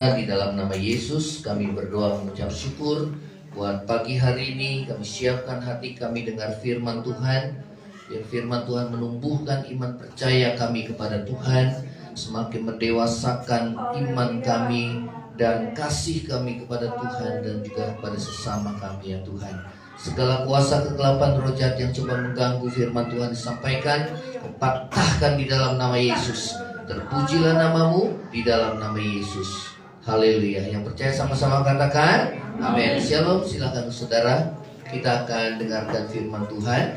Di dalam nama Yesus kami berdoa mengucap syukur buat pagi hari ini. Kami siapkan hati kami dengar firman Tuhan. Biar firman Tuhan menumbuhkan iman percaya kami kepada Tuhan, semakin mendewasakan iman kami dan kasih kami kepada Tuhan dan juga kepada sesama kami, ya Tuhan. Segala kuasa kegelapan roh jahat yang coba mengganggu firman Tuhan disampaikan, patahkan di dalam nama Yesus. Terpujilah namamu di dalam nama Yesus. Haleluya. Yang percaya sama-sama katakan amin. Shalom. Silakan saudara, kita akan dengarkan firman Tuhan.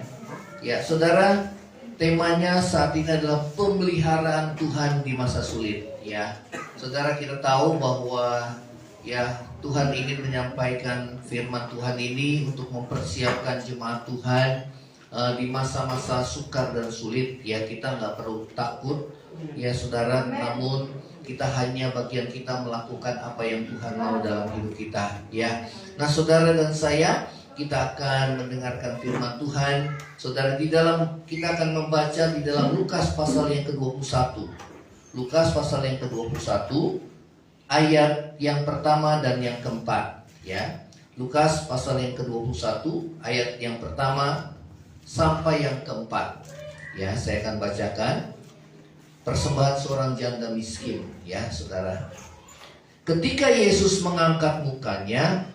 Ya saudara, temanya saat ini adalah pemeliharaan Tuhan di masa sulit. Ya saudara, kita tahu bahwa ya Tuhan ingin menyampaikan firman Tuhan ini untuk mempersiapkan jemaat Tuhan di masa-masa sukar dan sulit. Ya, kita nggak perlu takut ya saudara, namun kita hanya bagian kita melakukan apa yang Tuhan mau dalam hidup kita, ya. Nah, saudara dan saya, kita akan mendengarkan firman Tuhan. Saudara, kita akan membaca di dalam Lukas pasal yang ke-21. Lukas pasal yang ke-21, ayat yang pertama dan yang keempat, ya. Lukas pasal yang ke-21, ayat yang pertama sampai yang keempat. Ya, saya akan bacakan. Persembahan seorang janda miskin, ya saudara. Ketika Yesus mengangkat mukanya,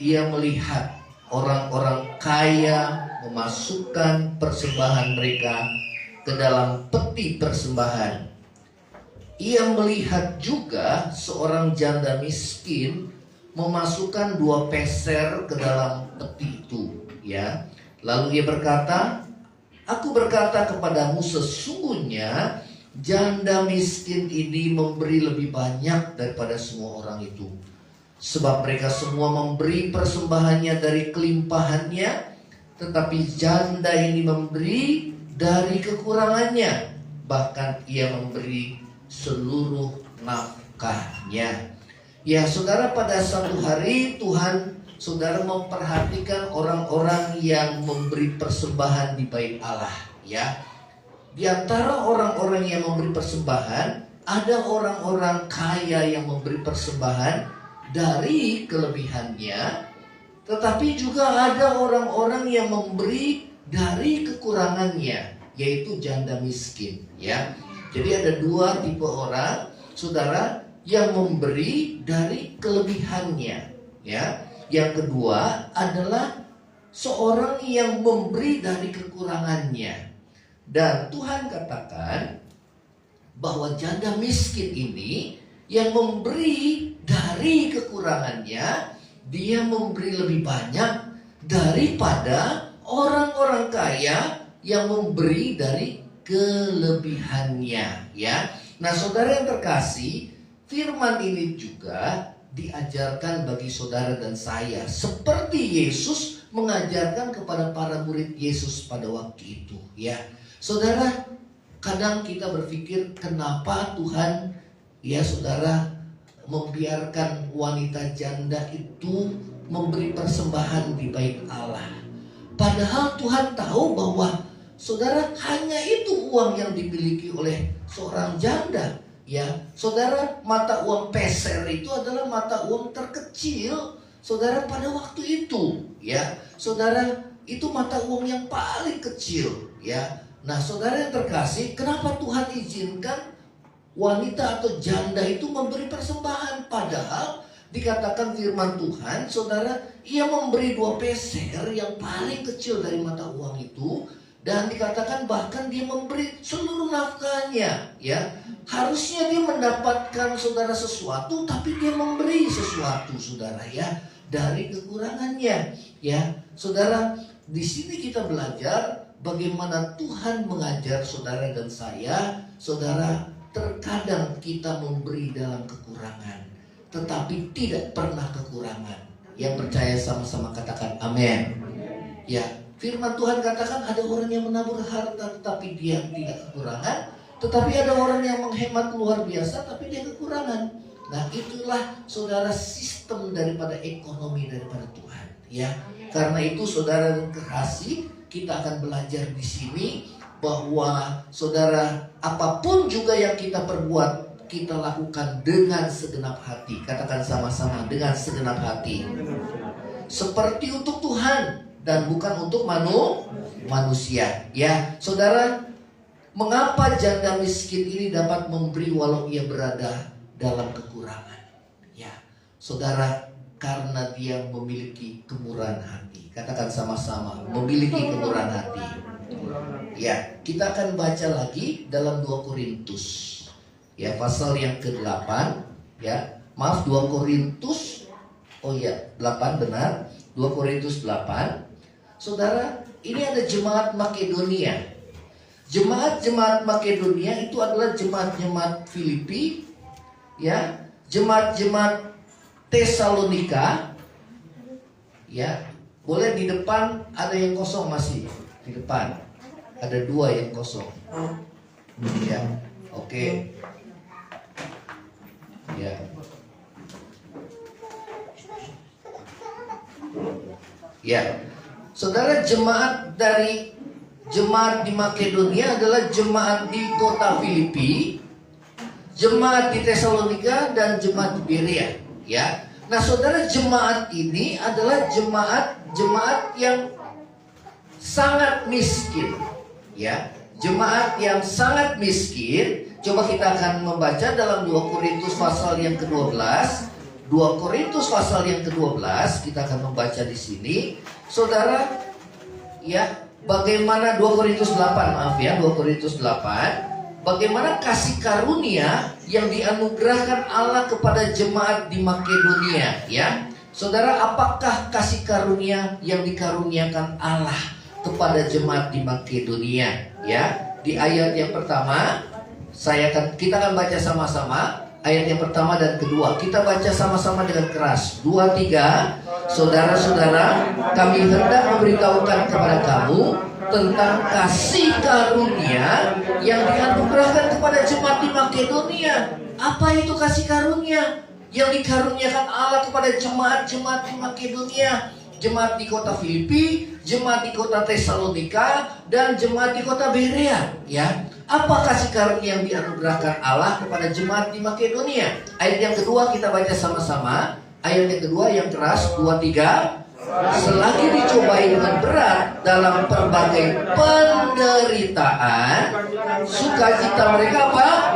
ia melihat orang-orang kaya memasukkan persembahan mereka ke dalam peti persembahan. Ia melihat juga seorang janda miskin memasukkan 2 peser ke dalam peti itu, ya. Lalu ia berkata, "Aku berkata kepadamu, sesungguhnya janda miskin ini memberi lebih banyak daripada semua orang itu. Sebab mereka semua memberi persembahannya dari kelimpahannya, tetapi janda ini memberi dari kekurangannya. Bahkan ia memberi seluruh nafkahnya." Ya saudara, pada satu hari Tuhan saudara memperhatikan orang-orang yang memberi persembahan di bait Allah, ya. Di antara orang-orang yang memberi persembahan, ada orang-orang kaya yang memberi persembahan dari kelebihannya, tetapi juga ada orang-orang yang memberi dari kekurangannya, yaitu janda miskin, ya. Jadi ada 2 tipe orang, saudara, yang memberi dari kelebihannya, ya. Yang kedua adalah seorang yang memberi dari kekurangannya. Dan Tuhan katakan bahwa janda miskin ini yang memberi dari kekurangannya, dia memberi lebih banyak daripada orang-orang kaya yang memberi dari kelebihannya, ya. Nah, saudara yang terkasih, firman ini juga diajarkan bagi saudara dan saya, seperti Yesus mengajarkan kepada para murid Yesus pada waktu itu, ya. Saudara, kadang kita berpikir kenapa Tuhan, ya saudara, membiarkan wanita janda itu memberi persembahan di bait Allah. Padahal Tuhan tahu bahwa saudara, hanya itu uang yang dimiliki oleh seorang janda, ya. Saudara, mata uang peser itu adalah mata uang terkecil, saudara, pada waktu itu, ya. Saudara, itu mata uang yang paling kecil, ya. Nah, saudara yang terkasih, kenapa Tuhan izinkan wanita atau janda itu memberi persembahan? Padahal dikatakan firman Tuhan, saudara, ia memberi 2 peser yang paling kecil dari mata uang itu. Dan dikatakan bahkan dia memberi seluruh nafkahnya, ya. Harusnya dia mendapatkan saudara sesuatu, tapi dia memberi sesuatu, saudara, ya, dari kekurangannya, ya. Saudara, di sini kita belajar bagaimana Tuhan mengajar saudara dan saya. Saudara, terkadang kita memberi dalam kekurangan, tetapi tidak pernah kekurangan. Yang percaya sama-sama katakan amin. Ya, firman Tuhan katakan ada orang yang menabur harta tetapi dia tidak kekurangan, tetapi ada orang yang menghemat luar biasa tapi dia kekurangan. Nah, itulah saudara sistem daripada ekonomi daripada Tuhan, ya. Karena itu saudara terkasih, kita akan belajar di sini bahwa saudara, apapun juga yang kita perbuat kita lakukan dengan segenap hati. Katakan sama-sama, dengan segenap hati. Seperti untuk Tuhan dan bukan untuk manusia. Ya, saudara, mengapa janda miskin ini dapat memberi walau ia berada dalam kekurangan? Ya, saudara, karena dia memiliki kemurahan hati. Katakan sama-sama, memiliki kemurahan hati. Ya, kita akan baca lagi dalam 2 Korintus. Ya, pasal yang ke-8, ya. Maaf, 2 Korintus. Oh ya, 8 benar. 2 Korintus 8. Saudara, ini ada jemaat Makedonia. Jemaat-jemaat Makedonia itu adalah jemaat-jemaat Filipi, ya, jemaat-jemaat Tesalonika. Ya, boleh di depan ada yang kosong masih di depan. Ada 2 yang kosong. Ya, oke. Ya. Ya. Saudara, jemaat di Makedonia adalah jemaat di kota Filipi, jemaat di Tesalonika, dan jemaat di Berea. Ya. Nah, saudara, jemaat ini adalah jemaat yang sangat miskin. Ya, jemaat yang sangat miskin. Coba kita akan membaca dalam 2 Korintus pasal yang ke-12. 2 Korintus pasal yang ke-12 kita akan membaca di sini. Saudara, ya, bagaimana 2 Korintus 8, maaf ya, 2 Korintus 8. Bagaimana kasih karunia yang dianugerahkan Allah kepada jemaat di Makedonia, ya. Saudara, apakah kasih karunia yang dikaruniakan Allah kepada jemaat di Makedonia, ya? Di ayat yang pertama, kita akan baca sama-sama ayat yang pertama dan kedua. Kita baca sama-sama dengan keras. 2, 3. Saudara-saudara, kami hendak memberitahukan kepada kamu tentang kasih karunia yang dianugerahkan kepada jemaat di Makedonia. Apa itu kasih karunia yang dikaruniakan Allah kepada jemaat-jemaat di Makedonia? Jemaat di kota Filipi, jemaat di kota Tesalonika, dan jemaat di kota Berea, ya. Apa kasih karunia yang dianugerahkan Allah kepada jemaat di Makedonia? Ayat yang kedua kita baca sama-sama. Ayat yang kedua yang keras, 2, 3. Selagi dicobai dengan berat dalam berbagai penderitaan, sukacita mereka apa?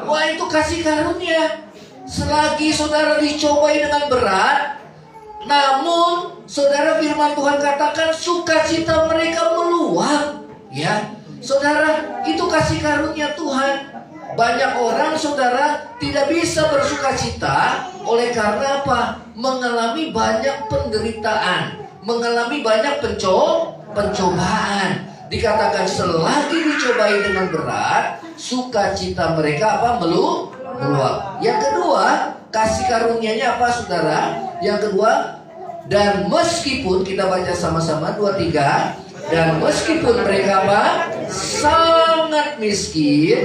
Wah, itu kasih karunia. Selagi saudara dicobai dengan berat, namun saudara, firman Tuhan katakan sukacita mereka meluap. Ya, saudara, itu kasih karunia Tuhan. Banyak orang, saudara, tidak bisa bersukacita oleh karena apa? Mengalami banyak penderitaan, mengalami banyak pencobaan. Dikatakan selagi dicobai dengan berat, sukacita mereka apa? Meluap. Yang kedua, kasih karunianya apa, saudara? Yang kedua, dan meskipun kita baca sama-sama 2, 3. Dan meskipun mereka apa? Sangat miskin,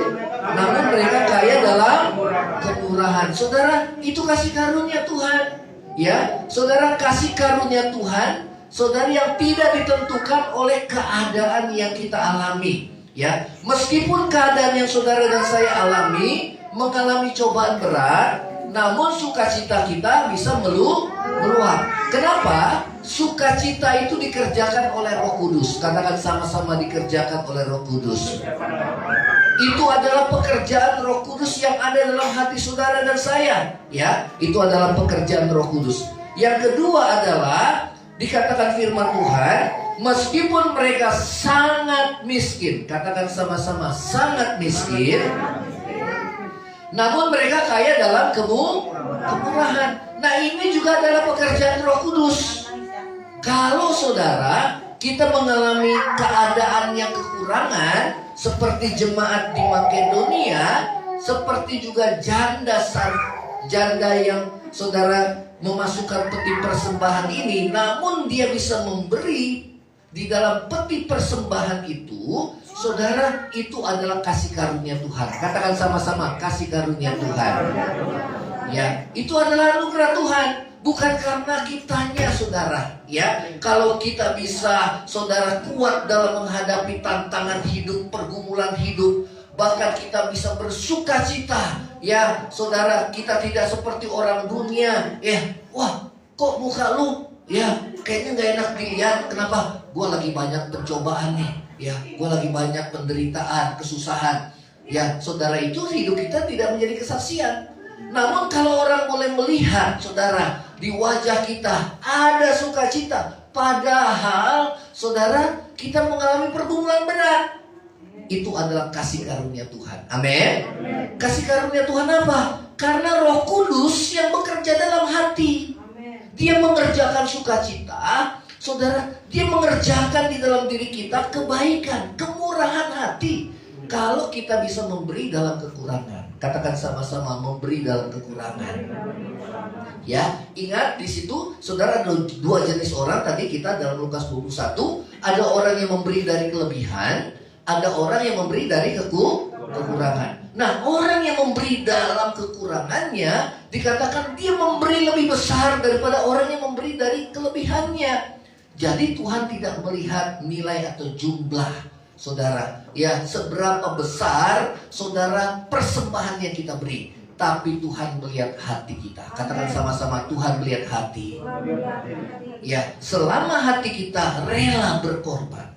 namun mereka kaya dalam kemurahan. Saudara, itu kasih karunia Tuhan. Ya, saudara, kasih karunia Tuhan, saudara, yang tidak ditentukan oleh keadaan yang kita alami. Ya, meskipun keadaan yang saudara dan saya alami mengalami cobaan berat, namun sukacita kita bisa meluap. Kenapa? Sukacita itu dikerjakan oleh Roh Kudus. Katakan sama-sama, dikerjakan oleh Roh Kudus. Itu adalah pekerjaan Roh Kudus yang ada dalam hati saudara dan saya. Ya, itu adalah pekerjaan Roh Kudus. Yang kedua adalah dikatakan firman Tuhan, meskipun mereka sangat miskin. Katakan sama-sama, sangat miskin, namun mereka kaya dalam kemurahan. Nah, ini juga adalah pekerjaan Roh Kudus. Kalau saudara, kita mengalami keadaan yang kekurangan, seperti jemaat di Makedonia, seperti juga janda yang saudara memasukkan peti persembahan ini, namun dia bisa memberi di dalam peti persembahan itu, saudara, itu adalah kasih karunia Tuhan. Katakan sama-sama, kasih karunia Tuhan. Ya, itu adalah anugerah Tuhan, bukan karena kitanya, saudara. Ya, kalau kita bisa, saudara, kuat dalam menghadapi tantangan hidup, pergumulan hidup, bahkan kita bisa bersukacita ya saudara, kita tidak seperti orang dunia. Wah, kok muka lu ya kayaknya gak enak dilihat. Kenapa? Gua lagi banyak pencobaan nih. Ya, gua lagi banyak penderitaan, kesusahan. Ya, saudara, itu hidup kita tidak menjadi kesaksian. Namun kalau orang boleh melihat, saudara, di wajah kita ada sukacita, padahal saudara kita mengalami pergumulan berat, itu adalah kasih karunia Tuhan. Amin. Kasih karunia Tuhan apa? Karena Roh Kudus yang bekerja dalam hati. Dia mengerjakan sukacita, saudara. Dia mengerjakan di dalam diri kita kebaikan, kemurahan hati. Kalau kita bisa memberi dalam kekurangan, katakan sama-sama, memberi dalam kekurangan. Ya, ingat di situ, saudara, ada dua jenis orang. Tadi kita dalam Lukas 21, ada orang yang memberi dari kelebihan, ada orang yang memberi dari kekurangan. Nah, orang yang memberi dalam kekurangannya dikatakan dia memberi lebih besar daripada orang yang memberi dari kelebihannya. Jadi Tuhan tidak melihat nilai atau jumlah, saudara, ya seberapa besar saudara persembahan yang kita beri, tapi Tuhan melihat hati kita. Katakan sama-sama, Tuhan melihat hati. Ya, selama hati kita rela berkorban,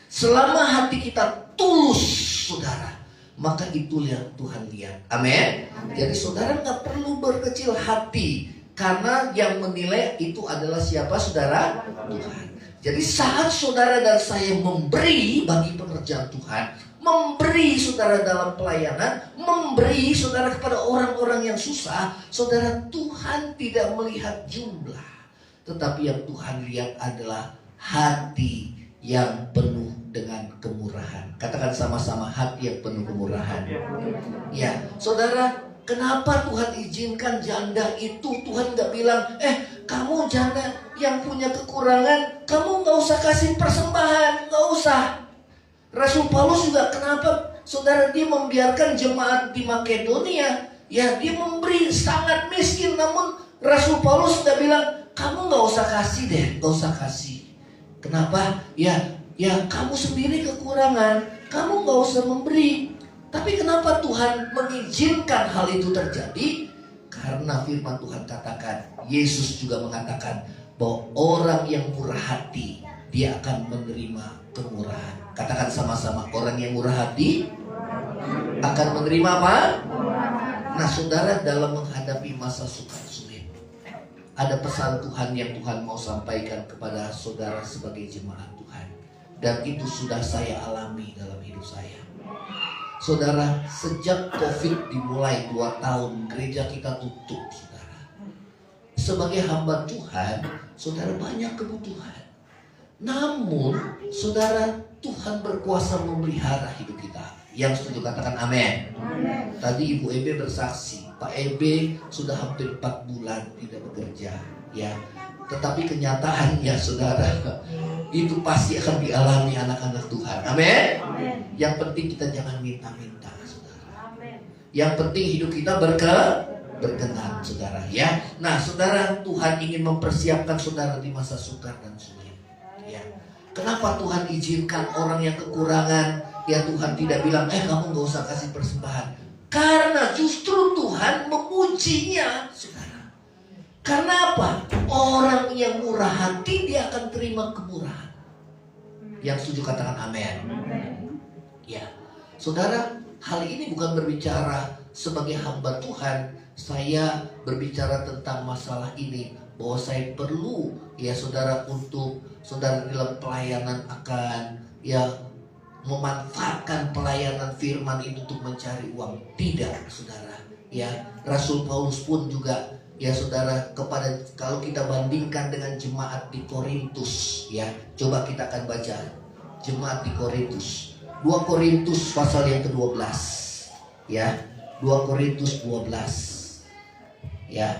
selama hati kita tulus, saudara, maka itu yang Tuhan lihat. Amin. Jadi saudara nggak perlu berkecil hati, karena yang menilai itu adalah siapa, saudara? Tuhan. Jadi saat saudara dan saya memberi bagi pekerjaan Tuhan, memberi saudara dalam pelayanan, memberi saudara kepada orang-orang yang susah, saudara, Tuhan tidak melihat jumlah, tetapi yang Tuhan lihat adalah hati yang penuh dengan kemurahan. Katakan sama-sama, hati yang penuh kemurahan. Ya, saudara, kenapa Tuhan izinkan janda itu? Tuhan gak bilang, kamu janda yang punya kekurangan, kamu gak usah kasih persembahan, gak usah. Rasul Paulus juga kenapa, saudara, dia membiarkan jemaat di Makedonia, ya dia memberi sangat miskin, namun Rasul Paulus gak bilang, kamu gak usah kasih deh, gak usah kasih. Kenapa? Ya kamu sendiri kekurangan, kamu gak usah memberi. Tapi kenapa Tuhan mengizinkan hal itu terjadi? Karena firman Tuhan katakan, Yesus juga mengatakan bahwa orang yang murah hati, dia akan menerima kemurahan. Katakan sama-sama, orang yang murah hati akan menerima apa? Nah saudara, dalam menghadapi masa sulit, ada pesan Tuhan yang Tuhan mau sampaikan kepada saudara sebagai jemaat Tuhan. Dan itu sudah saya alami dalam hidup saya. Saudara, sejak COVID dimulai 2 tahun, gereja kita tutup, saudara. Sebagai hamba Tuhan, saudara, banyak kebutuhan. Namun, saudara, Tuhan berkuasa memelihara hidup kita. Yang setuju katakan amin. Tadi Ibu Ebe bersaksi, Pak Ebe sudah hampir 4 bulan tidak bekerja, ya. Tetapi kenyataannya, saudara, itu pasti akan dialami anak-anak Tuhan. Amin. Yang penting kita jangan minta-minta, saudara. Yang penting hidup kita berkenan, saudara, ya. Nah, saudara, Tuhan ingin mempersiapkan saudara di masa sukar dan sulit, ya. Kenapa Tuhan izinkan orang yang kekurangan? Ya, Tuhan tidak bilang, kamu gak usah kasih persembahan. Karena justru Tuhan memujinya, saudara. Karena apa? Orang yang murah hati, dia akan terima kemurahan. Yang setuju katakan amin. Ya, saudara, hal ini bukan berbicara sebagai hamba Tuhan. Saya berbicara tentang masalah ini, bahwa saya perlu, ya saudara, untuk saudara dalam pelayanan akan memanfaatkan pelayanan firman itu untuk mencari uang. Tidak, saudara. Ya, Rasul Paulus pun juga, ya saudara, kalau kita bandingkan dengan jemaat di Korintus, ya, coba kita akan baca jemaat di Korintus. 2 Korintus pasal yang ke-12, ya, 2 Korintus 12, ya,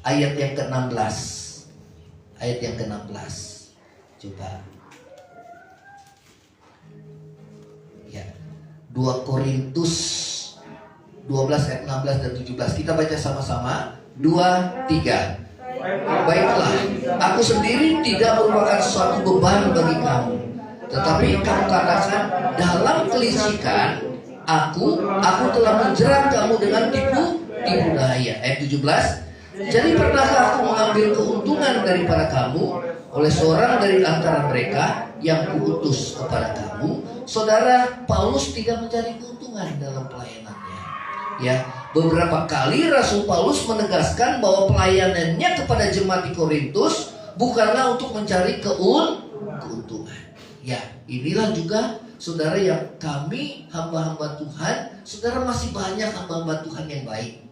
ayat yang ke-16, ayat yang ke-16, coba, ya, 2 Korintus 12 ayat 16 dan 17, kita baca sama-sama. 2, 3. Baiklah, aku sendiri tidak merupakan suatu beban bagi kamu, tetapi kamu katakan dalam kelicikan, aku telah menjerat kamu dengan tipu tipu daya. Ayat 17. Jadi pernahkah aku mengambil keuntungan daripada kamu oleh seorang dari antara mereka yang kuutus kepada kamu? Saudara, Paulus tidak mencari keuntungan dalam pelayanannya. Ya, beberapa kali Rasul Paulus menegaskan bahwa pelayanannya kepada jemaat di Korintus bukanlah untuk mencari keuntungan. Ya, inilah juga saudara yang kami hamba-hamba Tuhan, saudara masih banyak hamba-hamba Tuhan yang baik.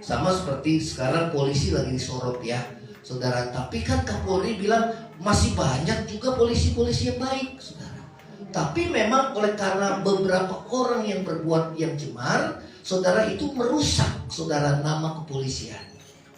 Sama seperti sekarang polisi lagi disorot ya saudara. Tapi kan Kapolri bilang masih banyak juga polisi-polisi yang baik saudara. Tapi memang oleh karena beberapa orang yang berbuat yang cemar, saudara, itu merusak saudara nama kepolisian.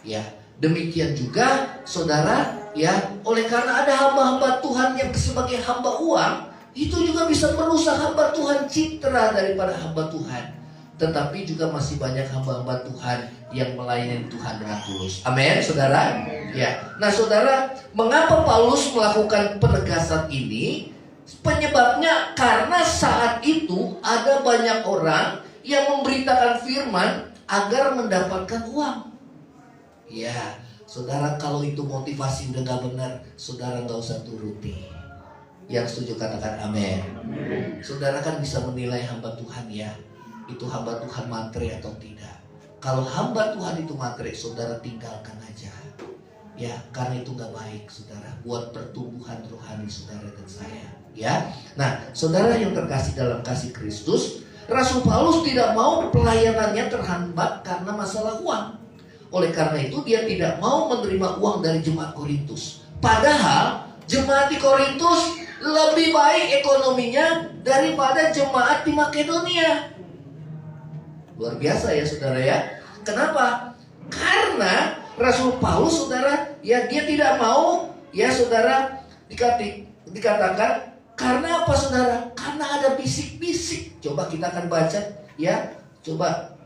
Ya, demikian juga saudara ya, oleh karena ada hamba-hamba Tuhan yang sebagai hamba uang, itu juga bisa merusak hamba Tuhan, citra daripada hamba Tuhan. Tetapi juga masih banyak hamba-hamba Tuhan yang melayani Tuhan dengan tulus. Amin, saudara. Ya. Nah, saudara, mengapa Paulus melakukan penegasan ini? Penyebabnya karena saat itu ada banyak orang yang memberitakan firman agar mendapatkan uang. Ya, saudara, kalau itu motivasi udah gak benar, saudara gak usah turuti. Yang setuju katakan amin. Saudara kan bisa menilai hamba Tuhan ya, itu hamba Tuhan matre atau tidak. Kalau hamba Tuhan itu matre, saudara tinggalkan aja. Ya, karena itu gak baik saudara, buat pertumbuhan rohani saudara dan saya. Ya, nah saudara yang terkasih dalam kasih Kristus, Rasul Paulus tidak mau pelayanannya terhambat karena masalah uang. Oleh karena itu dia tidak mau menerima uang dari jemaat Korintus. Padahal jemaat di Korintus lebih baik ekonominya daripada jemaat di Makedonia. Luar biasa ya saudara ya. Kenapa? Karena Rasul Paulus saudara ya, dia tidak mau ya saudara dikatakan karena apa saudara? Karena ada bisik-bisik. Coba kita akan baca ya. Coba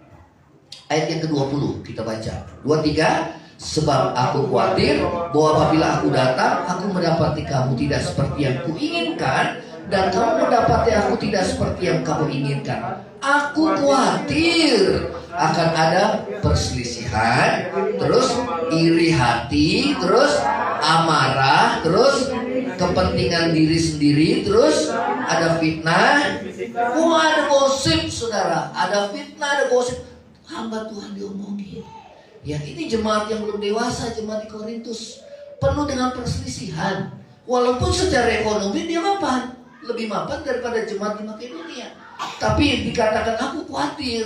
ayat yang ke-20 kita baca. 23. Sebab aku khawatir bahwa apabila aku datang, aku mendapati kamu tidak seperti yang kuinginkan, dan kamu mendapati aku tidak seperti yang kamu inginkan. Aku khawatir akan ada perselisihan, terus iri hati, terus amarah, terus kepentingan diri sendiri, terus ada fitnah. Ada gosip saudara, ada fitnah, ada gosip. Hamba Tuhan diomongin. Ya, ini jemaat yang belum dewasa, jemaat di Korintus, penuh dengan perselisihan. Walaupun secara ekonomi dia mapan, lebih mapan daripada jemaat di Makedonia. Tapi dikatakan aku khawatir,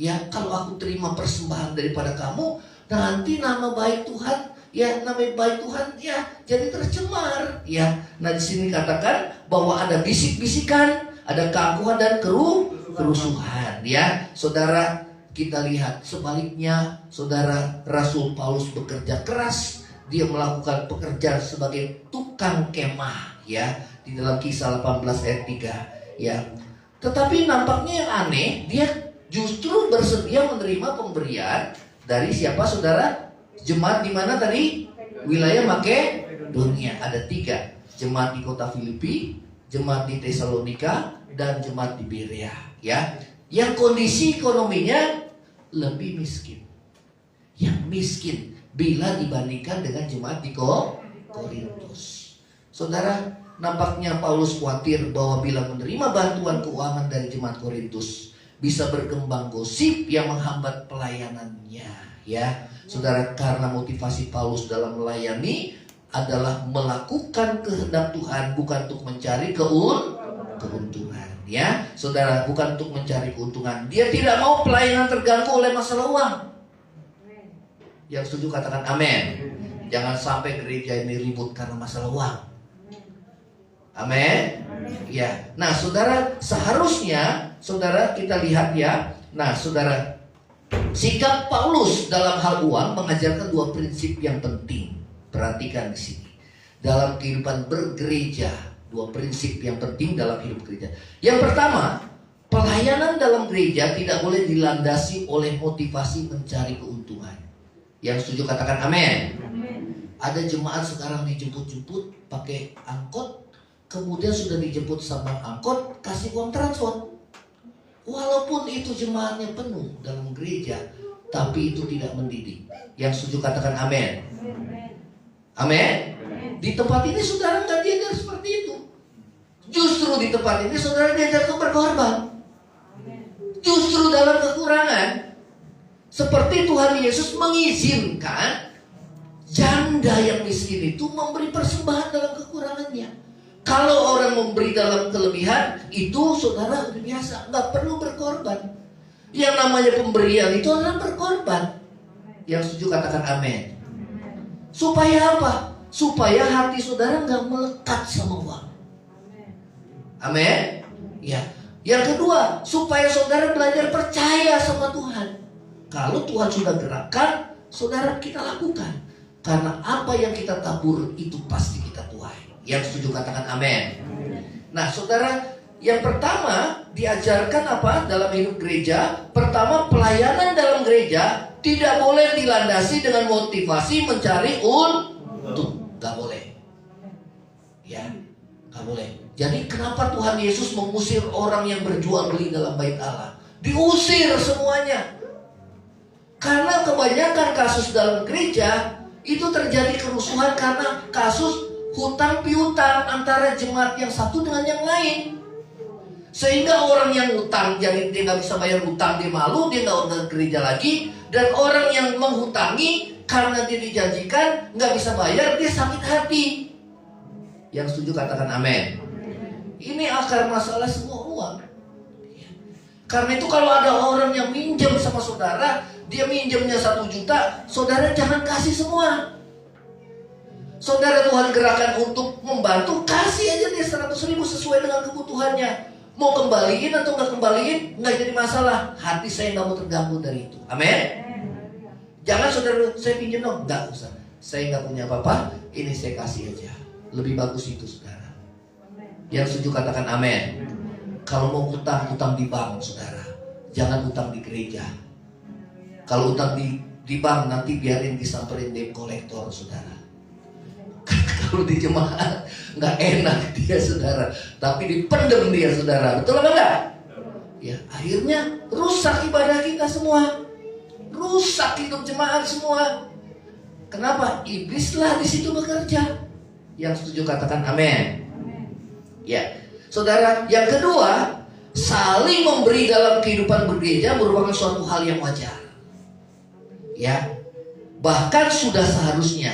ya kalau aku terima persembahan daripada kamu, nanti nama baik Tuhan, ya nama baik Tuhan ya jadi tercemar. Ya, nah di sini katakan bahwa ada bisik-bisikan, ada keangkuhan dan kerusuhan. Ya, saudara. Kita lihat sebaliknya, saudara, Rasul Paulus bekerja keras. Dia melakukan pekerjaan sebagai tukang kemah ya, di dalam Kisah 18 ayat 3 ya. Tetapi nampaknya yang aneh, dia justru bersedia menerima pemberian dari siapa saudara? Jemaat di mana tadi? Wilayah Makedonia. Ada 3, jemaat di kota Filipi, jemaat di Tesalonika, dan jemaat di Berea ya. Yang kondisi ekonominya lebih miskin. Yang miskin bila dibandingkan dengan jemaat di Korintus. Saudara, nampaknya Paulus khawatir bahwa bila menerima bantuan keuangan dari jemaat Korintus, bisa berkembang gosip yang menghambat pelayanannya. Ya, saudara, karena motivasi Paulus dalam melayani adalah melakukan kehendak Tuhan, bukan untuk mencari keuntungan. Ya, saudara, bukan untuk mencari keuntungan. Dia tidak mau pelayanan terganggu oleh masalah uang. Yang setuju katakan amin. Jangan sampai gereja ini ribut karena masalah uang. Amin. Ya. Nah, saudara, seharusnya saudara kita lihat ya. Nah, saudara, sikap Paulus dalam hal uang mengajarkan 2 prinsip yang penting. Perhatikan di sini. Dalam kehidupan bergereja, 2 prinsip yang penting dalam hidup gereja. Yang pertama, pelayanan dalam gereja tidak boleh dilandasi oleh motivasi mencari keuntungan. Yang setuju katakan amin. Ada jemaat sekarang dijemput-jemput pakai angkot, kemudian sudah dijemput sama angkot, kasih uang transport. Walaupun itu jemaatnya penuh dalam gereja, tapi itu tidak mendidik. Yang setuju katakan amin. Amin. Di tempat ini saudara nggak diajar seperti itu. Justru di tempat ini saudara diajar untuk berkorban. Justru dalam kekurangan, seperti Tuhan Yesus mengizinkan janda yang miskin itu memberi persembahan dalam kekurangannya. Kalau orang memberi dalam kelebihan, itu saudara udah biasa, nggak perlu berkorban. Yang namanya pemberian itu adalah berkorban. Yang setuju katakan amin. Supaya apa? Supaya hati saudara nggak melekat sama uang. Amin. Ya. Yang kedua, supaya saudara belajar percaya sama Tuhan. Kalau Tuhan sudah gerakkan, saudara kita lakukan. Karena apa yang kita tabur itu pasti kita tuai. Yang setuju katakan amin. Nah saudara, yang pertama diajarkan apa dalam hidup gereja? Pertama, pelayanan dalam gereja tidak boleh dilandasi dengan motivasi mencari untung. Gak boleh. Ya, gak boleh. Jadi kenapa Tuhan Yesus mengusir orang yang berjual beli dalam bait Allah? Diusir semuanya. Karena kebanyakan kasus dalam gereja itu terjadi kerusuhan karena kasus hutang piutang antara jemaat yang satu dengan yang lain. Sehingga orang yang hutang, jadi dia nggak bisa bayar hutang, dia malu, dia nggak ke gereja lagi. Dan orang yang menghutangi karena dia dijanjikan nggak bisa bayar, dia sakit hati. Yang setuju katakan amin. Ini akar masalah semua uang. Karena itu kalau ada orang yang minjem sama saudara, dia minjemnya 1 juta, saudara jangan kasih semua. Saudara Tuhan gerakan untuk membantu, kasih aja dia 100.000 sesuai dengan kebutuhannya. Mau kembaliin atau nggak kembaliin, nggak jadi masalah. Hati saya nggak mau terganggu dari itu. Amin. Jangan saudara, saya pinjam dong. Nggak usah. Saya nggak punya apa-apa, ini saya kasih aja. Lebih bagus itu saudara. Yang setuju katakan amin. Kalau mau utang di bank saudara, jangan utang di gereja. Kalau utang di bank nanti biarin disamperin debt collector saudara. Kalau di jemaat nggak enak dia saudara, tapi dipendem dia saudara. Betul apa enggak? Ya, akhirnya rusak ibadah kita semua, rusak hidup jemaat semua. Kenapa? Iblislah di situ bekerja. Yang setuju katakan amin. Ya, saudara, yang kedua, saling memberi dalam kehidupan bergereja merupakan suatu hal yang wajar. Ya, bahkan sudah seharusnya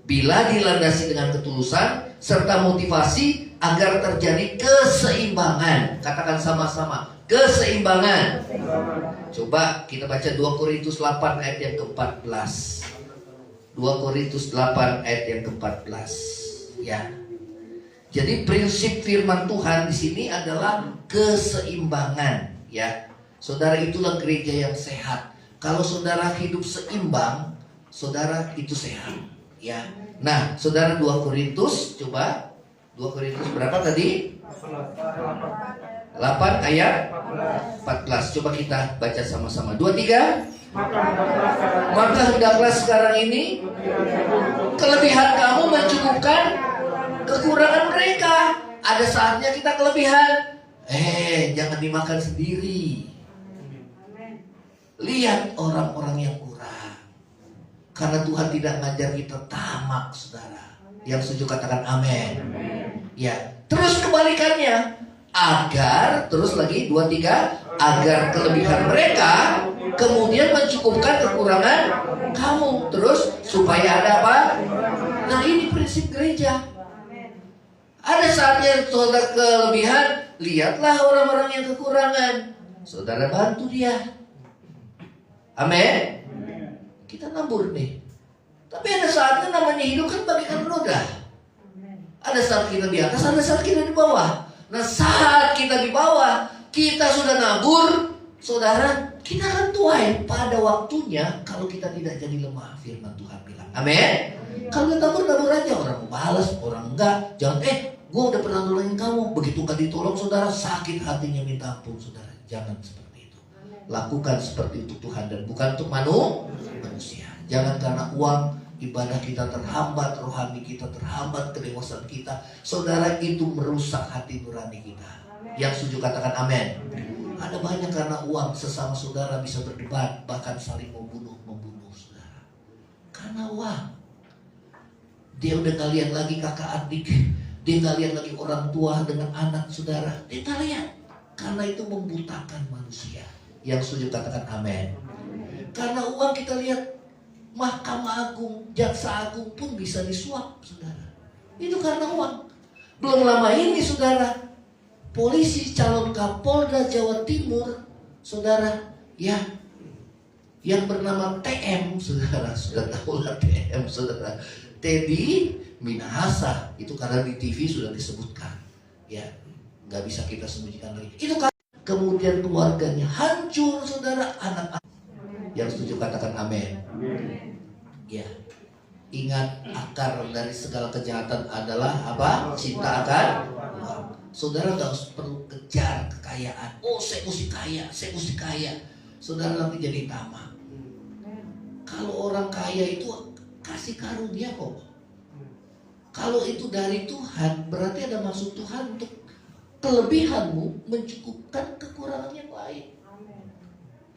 bila dilandasi dengan ketulusan serta motivasi agar terjadi keseimbangan. Katakan sama-sama, keseimbangan. Coba kita baca 2 Korintus 8 ayat yang ke-14. 2 Korintus 8 ayat yang ke-14. Ya. Jadi prinsip firman Tuhan di sini adalah keseimbangan, ya. Saudara, itulah gereja yang sehat. Kalau saudara hidup seimbang, saudara itu sehat, ya. Nah, saudara 2 Korintus, coba 2 Korintus berapa tadi? 8 ayat 14. Coba kita baca sama-sama. 2, 3. Maka hendaklah sekarang ini kelebihan kamu mencukupkan kekurangan mereka. Ada saatnya kita kelebihan. Jangan dimakan sendiri. Lihat orang-orang yang kurang. Karena Tuhan tidak ngajar kita tamak, saudara. Yang setuju katakan amin. Ya, terus kebalikannya. Agar, terus lagi 2, 3. Agar kelebihan mereka kemudian mencukupkan kekurangan kamu. Terus supaya ada apa? Nah, ini prinsip gereja. Ada saatnya saudara kelebihan, lihatlah orang-orang yang kekurangan, saudara bantu dia. Amin. Kita nabur nih. Tapi ada saatnya namanya hidup kan bagaikan roda. Ada saat kita di atas, ada saat kita di bawah. Nah, saat kita di bawah, kita sudah nabur, saudara, kita akan tuai pada waktunya kalau kita tidak jadi lemah. Firman Tuhan bilang. Amin. Kalau kita nabur aja, orang balas, orang enggak. Jangan, gue udah pernah nolongin kamu. Begitu gak ditolong, saudara, sakit hatinya minta ampun, saudara. Jangan seperti itu. Lakukan seperti untuk Tuhan dan bukan untuk manusia. Jangan karena uang ibadah kita terhambat, rohani kita terhambat, kedewasaan kita, saudara, itu merusak hati nurani kita. Yang setuju katakan amin. Ada banyak karena uang sesama saudara bisa berdebat, bahkan saling membunuh saudara. Karena uang. Dia udah gak lihat lagi kakak adik, dia gak lihat lagi orang tua dengan anak saudara. Dia gak lihat. Karena itu membutakan manusia. Yang setuju katakan amin. Karena uang kita lihat Mahkamah Agung, Jaksa Agung pun bisa disuap saudara. Itu karena uang. Belum lama ini saudara, polisi calon Kapolda Jawa Timur saudara, ya, yang bernama TM saudara, sudah tahu lah TM saudara, Teddy Minahasa, itu karena di TV sudah disebutkan, ya, nggak bisa kita sembunyikan lagi. Itu kan kemudian keluarganya hancur saudara, anak-anak. Yang setuju katakan amin. Ya, ingat akar dari segala kejahatan adalah apa? Cinta akan uang. Saudara nggak perlu kejar kekayaan. Oh, saya mesti kaya, saya mesti kaya. Saudara nanti jadi tamak. Kalau orang kaya itu kasih karunia kok. Kalau itu dari Tuhan, berarti ada maksud Tuhan untuk kelebihanmu mencukupkan kekurangan yang lain.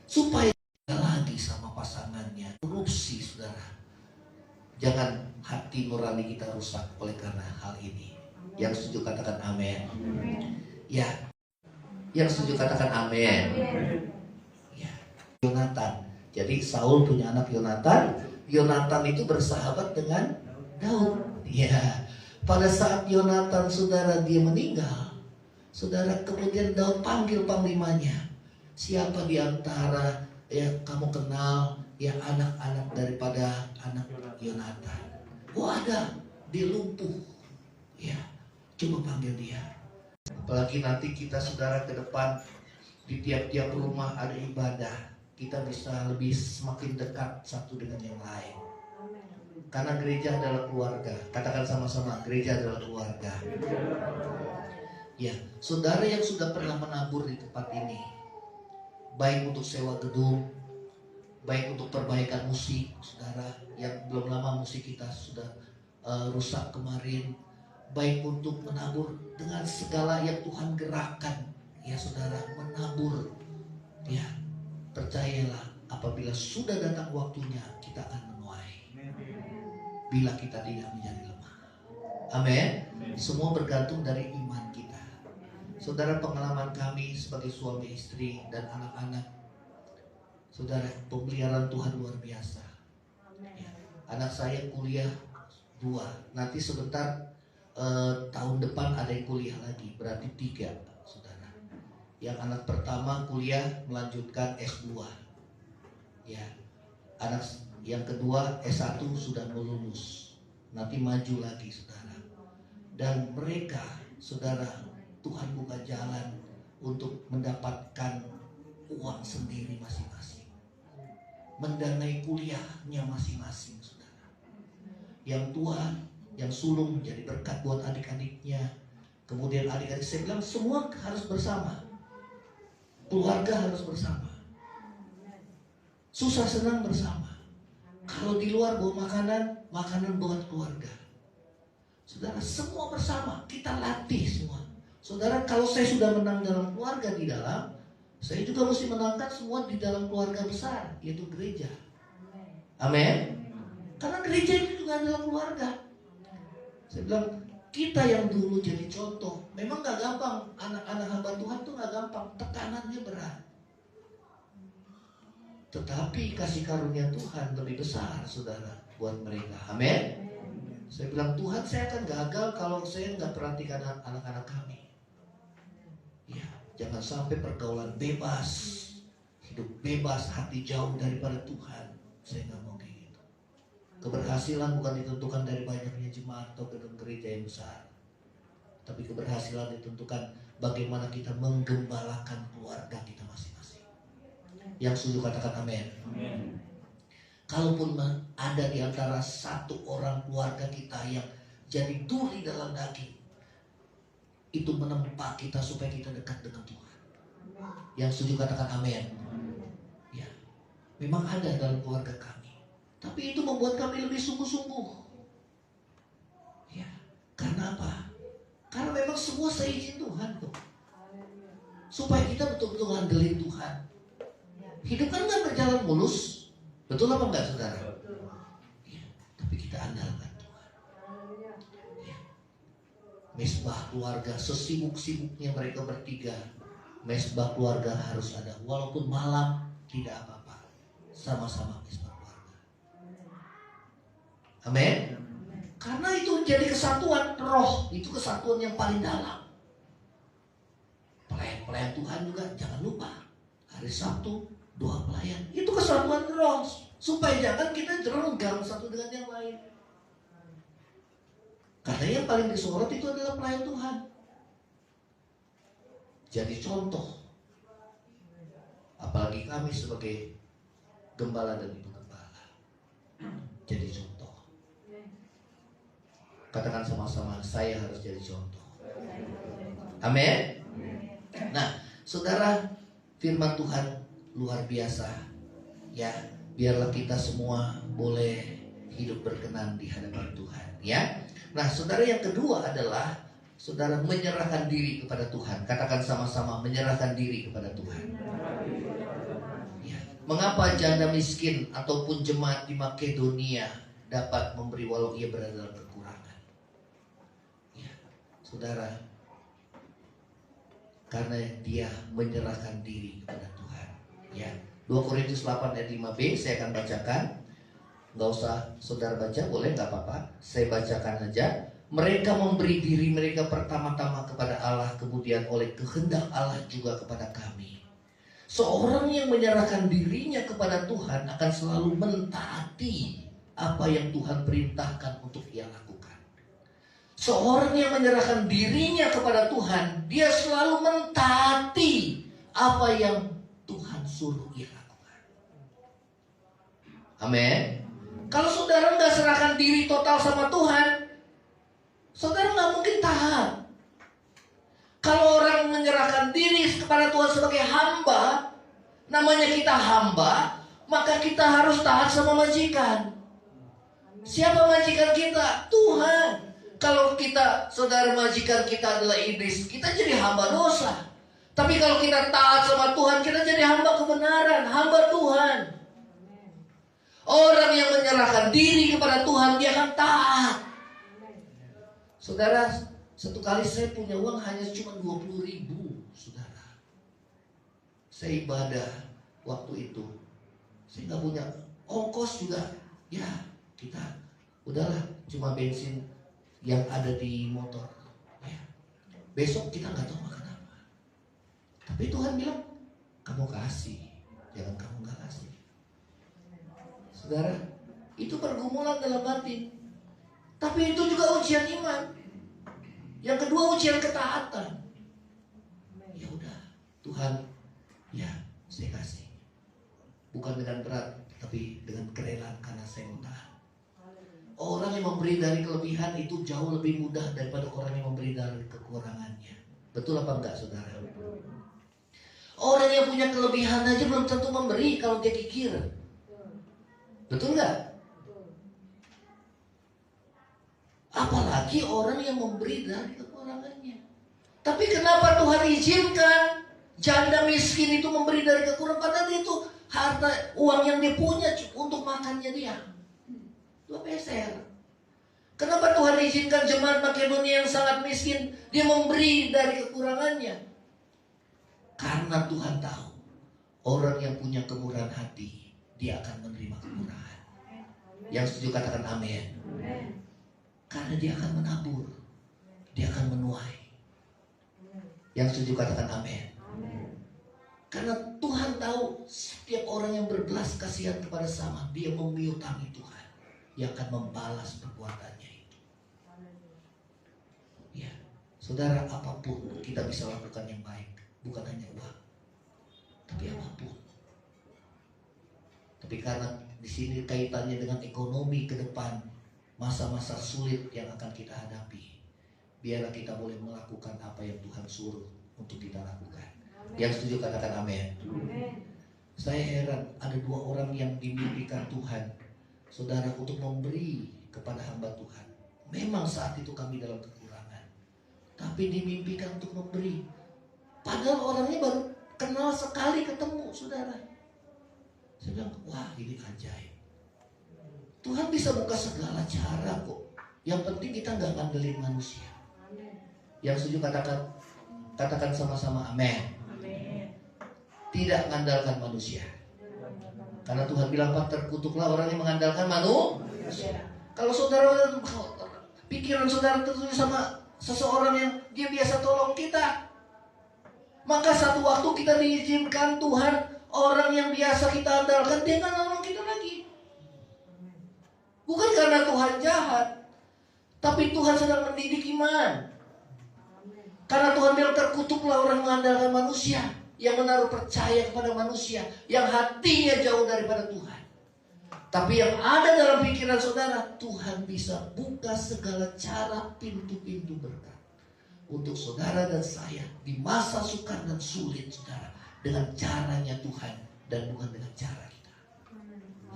Supaya lagi sama pasangannya. Korupsi saudara. Jangan hati nurani kita rusak oleh karena hal ini. Yang setuju katakan amin. Ya. Yang setuju katakan amin. Ya. Yonatan. Jadi Saul punya anak Yonatan. Yonatan itu bersahabat dengan Daud. Ya. Pada saat Yonatan saudara dia meninggal, saudara kemudian Daud panggil panglimanya. Siapa di antara yang kamu kenal yang anak-anak daripada anak Yonatan? Oh ada, dia lumpuh. Ya, coba panggil dia. Apalagi nanti kita saudara ke depan di tiap-tiap rumah ada ibadah, kita bisa lebih semakin dekat satu dengan yang lain. Karena gereja adalah keluarga. Katakan sama-sama, gereja adalah keluarga. Ya, saudara yang sudah pernah menabur di tempat ini, baik untuk sewa gedung, baik untuk perbaikan musik, saudara, yang belum lama musik kita sudah rusak kemarin, baik untuk menabur dengan segala yang Tuhan gerakkan, ya saudara, menabur, ya, percayalah apabila sudah datang waktunya kita akan menuai, bila kita tidak menjadi lemah. Amin. Semua bergantung dari iman kita. Saudara, pengalaman kami sebagai suami istri dan anak-anak, saudara, pemeliharaan Tuhan luar biasa. Ya, anak saya kuliah 2, nanti sebentar tahun depan ada yang kuliah lagi, berarti 3, saudara. Yang anak pertama kuliah melanjutkan S2, ya. Anak yang kedua S1 sudah mau lulus, nanti maju lagi, saudara. Dan mereka, saudara, Tuhan buka jalan untuk mendapatkan uang sendiri masing-masing, mendanai kuliahnya masing-masing, saudara. Yang tua, yang sulung jadi berkat buat adik-adiknya. Kemudian adik-adik, saya bilang semua harus bersama, keluarga harus bersama, susah senang bersama. Kalau di luar bawa makanan, makanan buat keluarga, saudara, semua bersama, kita latih semua. Saudara, kalau saya sudah menang dalam keluarga di dalam, saya juga mesti menangkan semua di dalam keluarga besar, yaitu gereja. Amin. Karena gereja itu juga adalah keluarga. Saya bilang, kita yang dulu jadi contoh, memang gak gampang. Anak-anak hamba Tuhan tuh gak gampang, tekanannya berat. Tetapi kasih karunia Tuhan lebih besar, saudara, buat mereka. Amin. Saya bilang, Tuhan, saya akan gagal kalau saya gak perhatikan anak-anak kami. Ya, jangan sampai pergaulan bebas, hidup bebas, hati jauh daripada Tuhan. Saya nggak mau kayak gitu. Keberhasilan bukan ditentukan dari banyaknya jemaat atau gedung gereja yang besar, tapi keberhasilan ditentukan bagaimana kita menggembalakan keluarga kita masing-masing. Yang setuju katakan amin. Kalaupun ada di antara satu orang keluarga kita yang jadi duri dalam daging, itu menempa kita supaya kita dekat dengan Tuhan. Yang setuju katakan amin. Ya, memang ada dalam keluarga kami, tapi itu membuat kami lebih sungguh-sungguh. Ya, karena apa? Karena memang semua seizin Tuhan kok. supaya kita betul-betul ngandelin Tuhan. Hidup kan nggak berjalan mulus, betul apa enggak saudara? Ya, tapi kita andalkan Tuhan. Ya. Mesbah keluarga, sesibuk-sibuknya mereka bertiga, mesbah keluarga harus ada, walaupun malam tidak apa-apa, sama-sama mesbah keluarga. Amin. Karena itu jadi kesatuan roh, itu kesatuan yang paling dalam. Pelayan Tuhan juga jangan lupa hari Sabtu doa pelayan, itu kesatuan roh, supaya jangan kita jerenggang satu dengan yang lain. Karena yang paling disorot itu adalah pelayan Tuhan. Jadi contoh, apalagi kami sebagai gembala dan ibu gembala, jadi contoh. Katakan sama-sama, saya harus jadi contoh. Amin. Nah, saudara, firman Tuhan luar biasa. Ya, biarlah kita semua boleh hidup berkenan di hadapan Tuhan. Ya. Nah, saudara, yang kedua adalah saudara menyerahkan diri kepada Tuhan. Katakan sama-sama, menyerahkan diri kepada Tuhan. Ya. Mengapa janda miskin ataupun jemaat di Makedonia dapat memberi walau ia berada dalam kekurangan? Saudara, karena dia menyerahkan diri kepada Tuhan. Ya, 2 Korintus 8 ayat 5b saya akan bacakan. Nggak usah saudara baca, boleh nggak apa-apa. Saya bacakan aja. Mereka memberi diri mereka pertama-tama kepada Allah, kemudian oleh kehendak Allah juga kepada kami. Seorang yang menyerahkan dirinya kepada Tuhan akan selalu mentaati apa yang Tuhan perintahkan untuk ia lakukan. Seorang yang menyerahkan dirinya kepada Tuhan, dia selalu mentaati apa yang Tuhan suruh ia lakukan. Amin. Kalau saudara nggak serahkan diri total sama Tuhan, saudara nggak mungkin taat. Kalau orang menyerahkan diri kepada Tuhan sebagai hamba, namanya kita hamba, maka kita harus taat sama majikan. Siapa majikan kita? Tuhan. Kalau kita, saudara, majikan kita adalah iblis, kita jadi hamba dosa. Tapi kalau kita taat sama Tuhan, kita jadi hamba kebenaran, hamba Tuhan. Orang yang menyerahkan diri kepada Tuhan, dia akan taat. Saudara, satu kali saya punya uang hanya cuma 20.000, saudara. Saya ibadah waktu itu. Saya nggak punya ongkos juga. Ya, kita udahlah, cuma bensin yang ada di motor. Ya. Besok kita nggak tahu makan apa. Tapi Tuhan bilang, kamu kasih, jangan kamu nggak kasih. Saudara, itu pergumulan dalam batin. Tapi itu juga ujian iman. Yang kedua ujian ketaatan. Ya udah, Tuhan, ya saya kasih. Bukan dengan berat, tapi dengan kerelaan karena saya mau taat. Orang yang memberi dari kelebihan itu jauh lebih mudah daripada orang yang memberi dari kekurangannya. Betul apa enggak, saudara? Orang yang punya kelebihan aja belum tentu memberi kalau dia kikir. Betul enggak? Apalagi orang yang memberi dari kekurangannya. Tapi kenapa Tuhan izinkan janda miskin itu memberi dari kekurangan? Padahal itu harta uang yang dia punya untuk makannya dia. Dua peser. Kenapa Tuhan izinkan jemaat Makedonia yang sangat miskin dia memberi dari kekurangannya? Karena Tuhan tahu orang yang punya kemurahan hati dia akan menerima kemurahan. Yang setuju katakan amin. Karena dia akan menabur, dia akan menuai. Yang setuju katakan amin. Karena Tuhan tahu setiap orang yang berbelas kasihan kepada sama, dia memiutangi Tuhan. Yang akan membalas perbuatannya itu. Ya, saudara, apapun kita bisa lakukan yang baik, bukan hanya uang, tapi apapun. Tapi karena di sini kaitannya dengan ekonomi ke depan, masa-masa sulit yang akan kita hadapi, biarlah kita boleh melakukan apa yang Tuhan suruh untuk kita lakukan. Yang setuju katakan amin. Saya heran ada 2 orang yang dimimpikan Tuhan, saudara, untuk memberi kepada hamba Tuhan. Memang saat itu kami dalam kekurangan, tapi dimimpikan untuk memberi. Padahal orangnya baru kenal sekali ketemu, saudara. Saya bilang, wah ini ajaib. Tuhan bisa buka segala cara kok. Yang penting kita nggak ngandelin manusia. Yang setuju katakan sama-sama amin. Tidak mengandalkan manusia. Karena Tuhan bilang, Pak, terkutuklah orang yang mengandalkan manusia. Kalau saudara, pikiran saudara tertuju sama seseorang yang dia biasa tolong kita, maka satu waktu kita diizinkan Tuhan, orang yang biasa kita andalkan, dia kan nolong kita lagi. Bukan karena Tuhan jahat, tapi Tuhan sedang mendidik iman. Karena Tuhan bilang, terkutuklah orang mengandalkan manusia, yang menaruh percaya kepada manusia, yang hatinya jauh daripada Tuhan. Tapi yang ada dalam pikiran saudara, Tuhan bisa buka segala cara, pintu-pintu berkat untuk saudara dan saya di masa sukar dan sulit, saudara, dengan caranya Tuhan dan bukan dengan cara kita.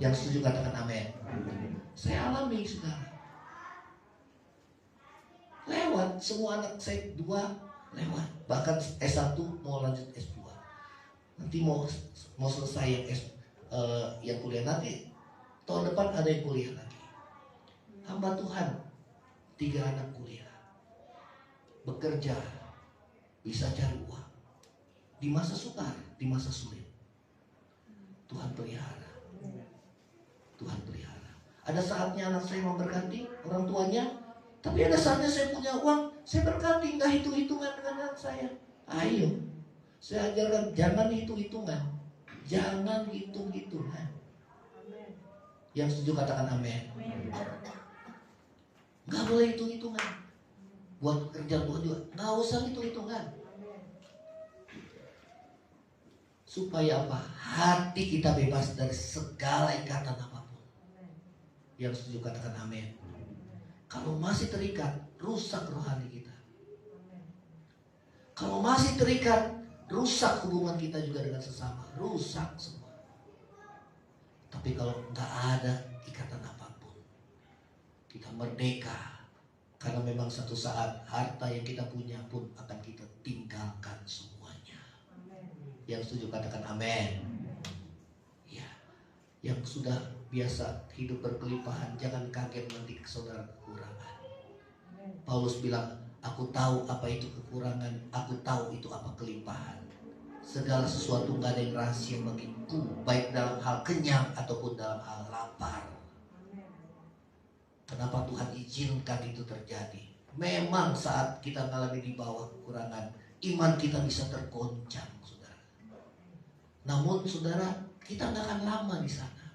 Yang setuju katakan amin. Saya alami, saudara. Lewat, semua anak saya 2 lewat. Bahkan S1 mau lanjut S2. Nanti mau selesai yang yang kuliah nanti. Tahun depan ada yang kuliah lagi. Hamba Tuhan 3 anak kuliah, bekerja, bisa cari uang di masa sukar, di masa sulit. Tuhan pelihara. Tuhan pelihara. Ada saatnya anak saya mau berganti orang tuanya, tapi ada saatnya saya punya uang, saya berganti, nggak hitung-hitungan dengan anak saya. Ayo, saya ajarkan jangan hitung-hitungan, jangan hitung-hitungan. Yang setuju katakan amin. Gak boleh hitung-hitungan. Buat kerja Tuhan juga gak usah hitung-hitungan. Supaya apa? Hati kita bebas dari segala ikatan apapun. Yang setuju katakan amin. Kalau masih terikat, rusak rohani kita. Kalau masih terikat, rusak hubungan kita juga dengan sesama. Rusak semua. Tapi kalau nggak ada ikatan apapun, kita merdeka. Karena memang satu saat harta yang kita punya pun akan kita tinggalkan semuanya. Yang setuju katakan amin. Ya, yang sudah biasa hidup berkelimpahan, jangan kaget nanti saudara kekurangan. Paulus bilang, aku tahu apa itu kekurangan, aku tahu itu apa kelimpahan. Segala sesuatu gak ada yang rahasia bagiku, baik dalam hal kenyang ataupun dalam hal lapar. Kenapa Tuhan izinkan itu terjadi? Memang saat kita mengalami di bawah kekurangan, iman kita bisa tergoncang, saudara. Namun saudara, kita gak akan lama di sana.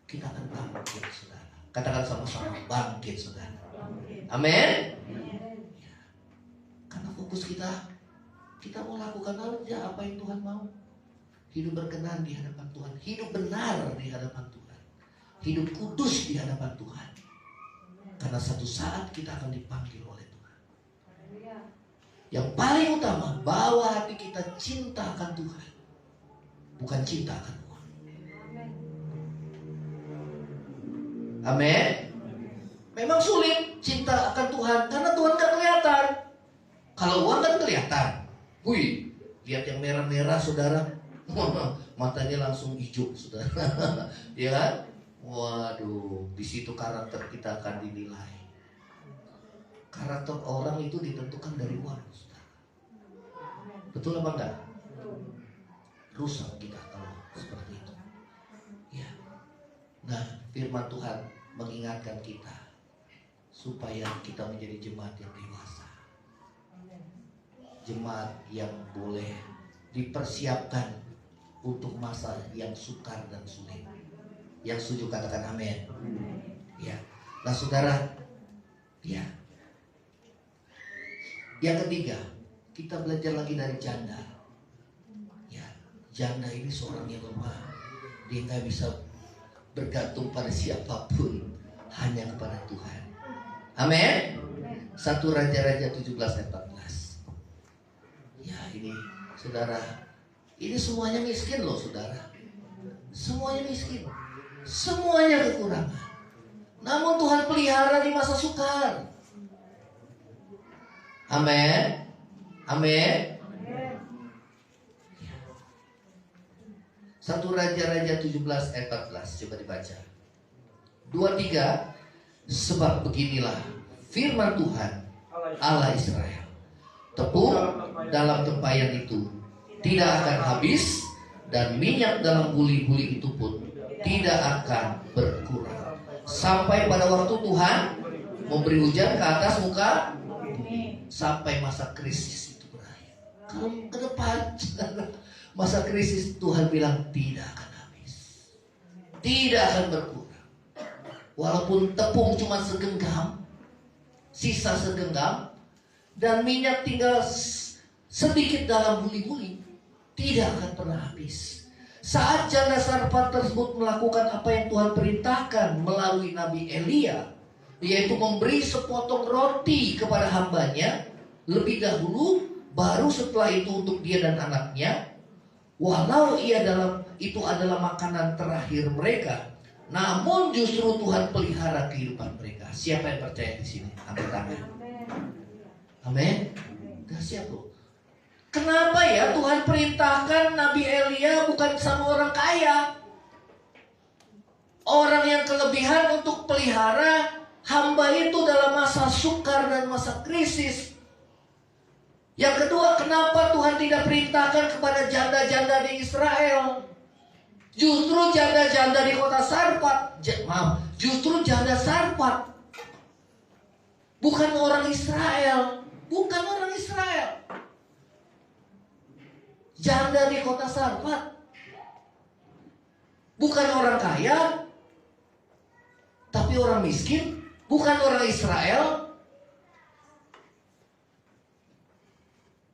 Kita akan bangkit, saudara. Katakan sama-sama, bangkit, saudara. Amin. Ya. Karena fokus kita mau lakukan aja apa yang Tuhan mau. Hidup berkenan di hadapan Tuhan, hidup benar di hadapan Tuhan, hidup kudus di hadapan Tuhan. Karena satu saat kita akan dipanggil oleh Tuhan. Yang paling utama, bawa hati kita cinta akan Tuhan, bukan cinta akan uang. Amin. Memang sulit cinta akan Tuhan karena Tuhan gak kelihatan. Kalau uang kan kelihatan. Wih, lihat yang merah-merah, saudara. Matanya langsung hijau, saudara. Ya kan? Waduh, di situ karakter kita akan dinilai. Karakter orang itu ditentukan dari uang, saudara. Betul apa enggak? Rusak kita kalau seperti itu. Ya. Nah, firman Tuhan mengingatkan kita supaya kita menjadi jemaat yang dewasa. Jemaat yang boleh dipersiapkan untuk masa yang sukar dan sulit. Yang setuju katakan amin. Ya. Nah, saudara, ya. Yang ketiga, kita belajar lagi dari janda. Ya, janda ini seorang yang lemah. Dia nggak bisa bergantung pada siapapun, hanya kepada Tuhan. Amin. 1 Raja-Raja 17 ayat 14. Ya, ini saudara, ini semuanya miskin loh, saudara. Semuanya miskin, semuanya kekurangan. Namun Tuhan pelihara di masa sukar. Amin. Amin. 1 Raja-Raja 17 ayat 14. Coba dibaca. 23. Sebab beginilah firman Tuhan Allah Israel, tepung dalam tempayan itu tidak akan habis, dan minyak dalam buli-buli itu pun tidak akan berkurang, sampai pada waktu Tuhan memberi hujan ke atas muka bumi, sampai masa krisis itu berakhir. Kalau ke depan masa krisis, Tuhan bilang tidak akan habis, tidak akan berkurang. Walaupun tepung cuma segenggam, sisa segenggam, dan minyak tinggal sedikit dalam buli-buli, tidak akan pernah habis. Saat janda Sarfat tersebut melakukan apa yang Tuhan perintahkan melalui Nabi Elia, yaitu memberi sepotong roti kepada hambanya lebih dahulu, baru setelah itu untuk dia dan anaknya, walau itu adalah makanan terakhir mereka, namun justru Tuhan pelihara kehidupan mereka. Siapa yang percaya di sini? Angkat tangan. Amin. Dahsyat loh. Kenapa ya Tuhan perintahkan Nabi Elia bukan sama orang kaya, orang yang kelebihan, untuk pelihara hamba itu dalam masa sukar dan masa krisis? Yang kedua, kenapa Tuhan tidak perintahkan kepada janda-janda di Israel? Justru janda-janda di kota Sarfat, justru janda Sarfat, bukan orang Israel, bukan orang Israel. Janda di kota Sarfat, bukan orang kaya, tapi orang miskin, bukan orang Israel.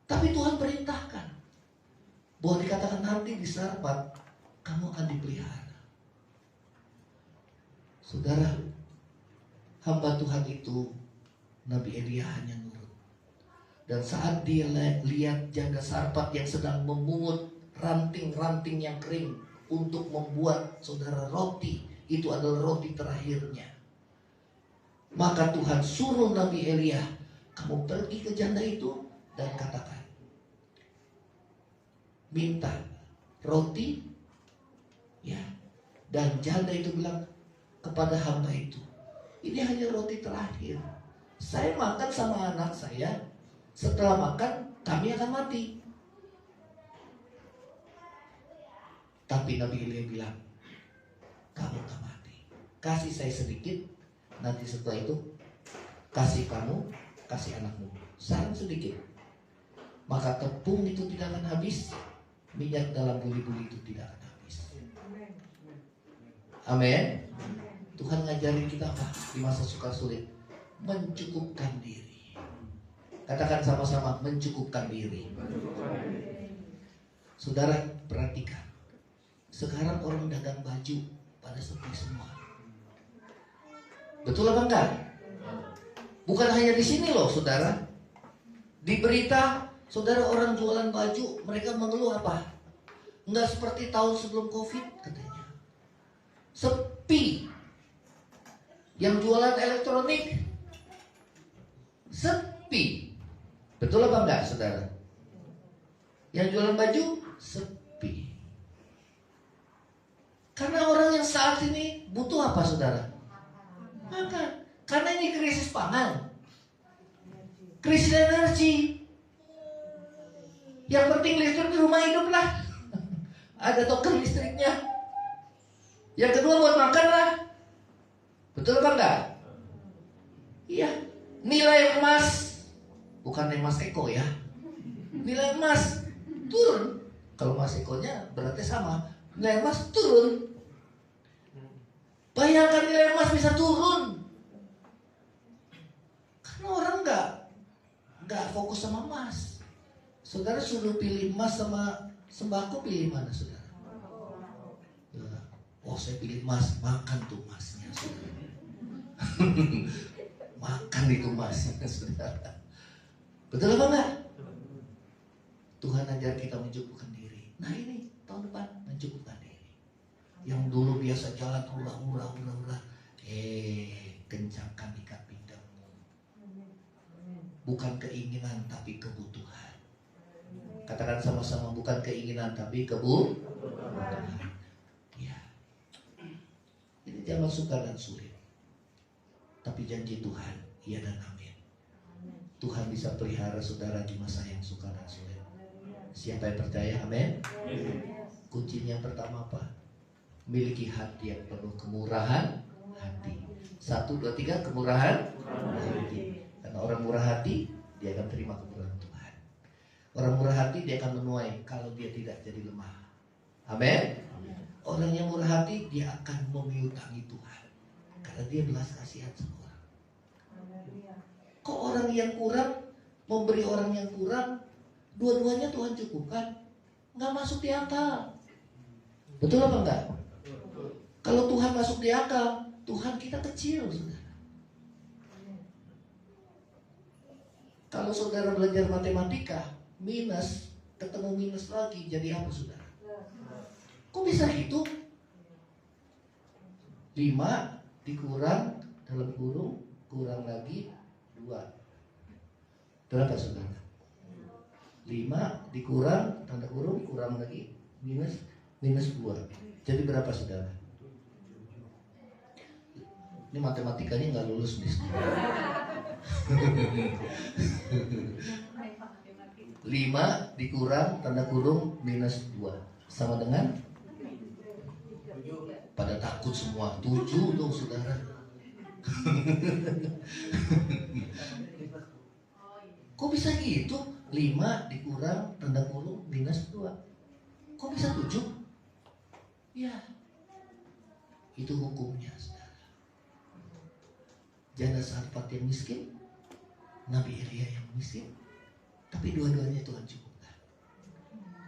Tapi Tuhan perintahkan bahwa dikatakan nanti di Sarfat kamu akan dipelihara. Saudara, hamba Tuhan itu, Nabi Elia, hanya nurut. Dan saat dia lihat janda Sarfat yang sedang memungut ranting-ranting yang kering untuk membuat, saudara, roti, itu adalah roti terakhirnya, maka Tuhan suruh Nabi Elia, kamu pergi ke janda itu dan katakan, minta roti, ya. Dan janda itu bilang kepada hamba itu, ini hanya roti terakhir, saya makan sama anak saya, setelah makan kami akan mati. Tapi Nabi Elia bilang, kamu akan mati, kasih saya sedikit, nanti setelah itu kasih kamu, kasih anakmu, sayang sedikit. Maka tepung itu tidak akan habis, minyak dalam buli-buli itu tidak akan habis. Amin. Tuhan ngajarin kita apa di masa sukar sulit? Mencukupkan diri. Katakan sama-sama, mencukupkan diri. Saudara, perhatikan. Sekarang orang dagang baju pada sepi semua. Betul apa enggak? Bukan hanya di sini loh, saudara. Di berita, saudara, orang jualan baju, mereka mengeluh apa? Enggak seperti tahun sebelum COVID katanya. Sepi. Yang jualan elektronik sepi. Betul apa enggak, saudara? Yang jualan baju sepi. Karena orang yang saat ini butuh apa, saudara? Makan. Karena ini krisis pangan, krisis energi. Yang penting listrik di rumah hidup lah. Ada token listriknya. Yang kedua buat makan lah. Betul apa enggak? Iya. Nilai emas, bukan emas Eko ya, nilai emas turun. Kalau emas Ekonya berarti sama, nilai emas turun. Bayangkan nilai emas bisa turun. Karena orang nggak fokus sama emas. Saudara suruh pilih emas sama sembako, pilih mana, saudara? Oh, saya pilih emas, makan tuh emasnya, saudara. Makan itu emasnya, saudara. Betul apa enggak? Tuhan ajar kita mencukupkan diri. Nah ini tahun depan mencukupkan diri. Yang dulu biasa jalan hura-hura, kencangkan ikat pinggangmu. Bukan keinginan tapi kebutuhan. Katakan sama-sama, bukan keinginan tapi kebutuhan. Ya. Jadi jangan sukar dan sulit. Tapi janji Tuhan, iya dan amin. Tuhan bisa pelihara saudara di masa yang sukar dan sulit. Siapa yang percaya? Amin. Kuncinya yang pertama apa? Miliki hati yang penuh kemurahan hati. 1, 2, 3, kemurahan hati. Karena orang murah hati, dia akan terima kemurahan Tuhan. Orang murah hati, dia akan menuai kalau dia tidak jadi lemah. Amin. Orang yang murah hati, dia akan memiutangi Tuhan karena dia belas kasihan sama orang. Kok orang yang kurang memberi orang yang kurang, dua-duanya Tuhan cukupkan? Nggak masuk di akal. Betul apa enggak? Kalau Tuhan masuk di akal, Tuhan kita kecil, saudara. Kalau saudara belajar matematika, minus ketemu minus lagi, jadi apa, saudara? Kok bisa gitu? 5 dikurang dalam kurung, kurang lagi 2. Berapa, saudara? 5 dikurang tanda kurung, kurang lagi minus 2. Jadi berapa, saudara? Ini matematikanya nggak lulus nih. 5 dikurang tanda kurung minus 2 sama dengan, pada takut semua, 7 dong, saudara. Kok bisa gitu? 5 dikurang tanda kurung minus 2. Kok bisa 7? Ya, itu hukumnya, saudara. Janda Sarfat yang miskin, Nabi Elia yang miskin, tapi dua-duanya Tuhan cukupkan.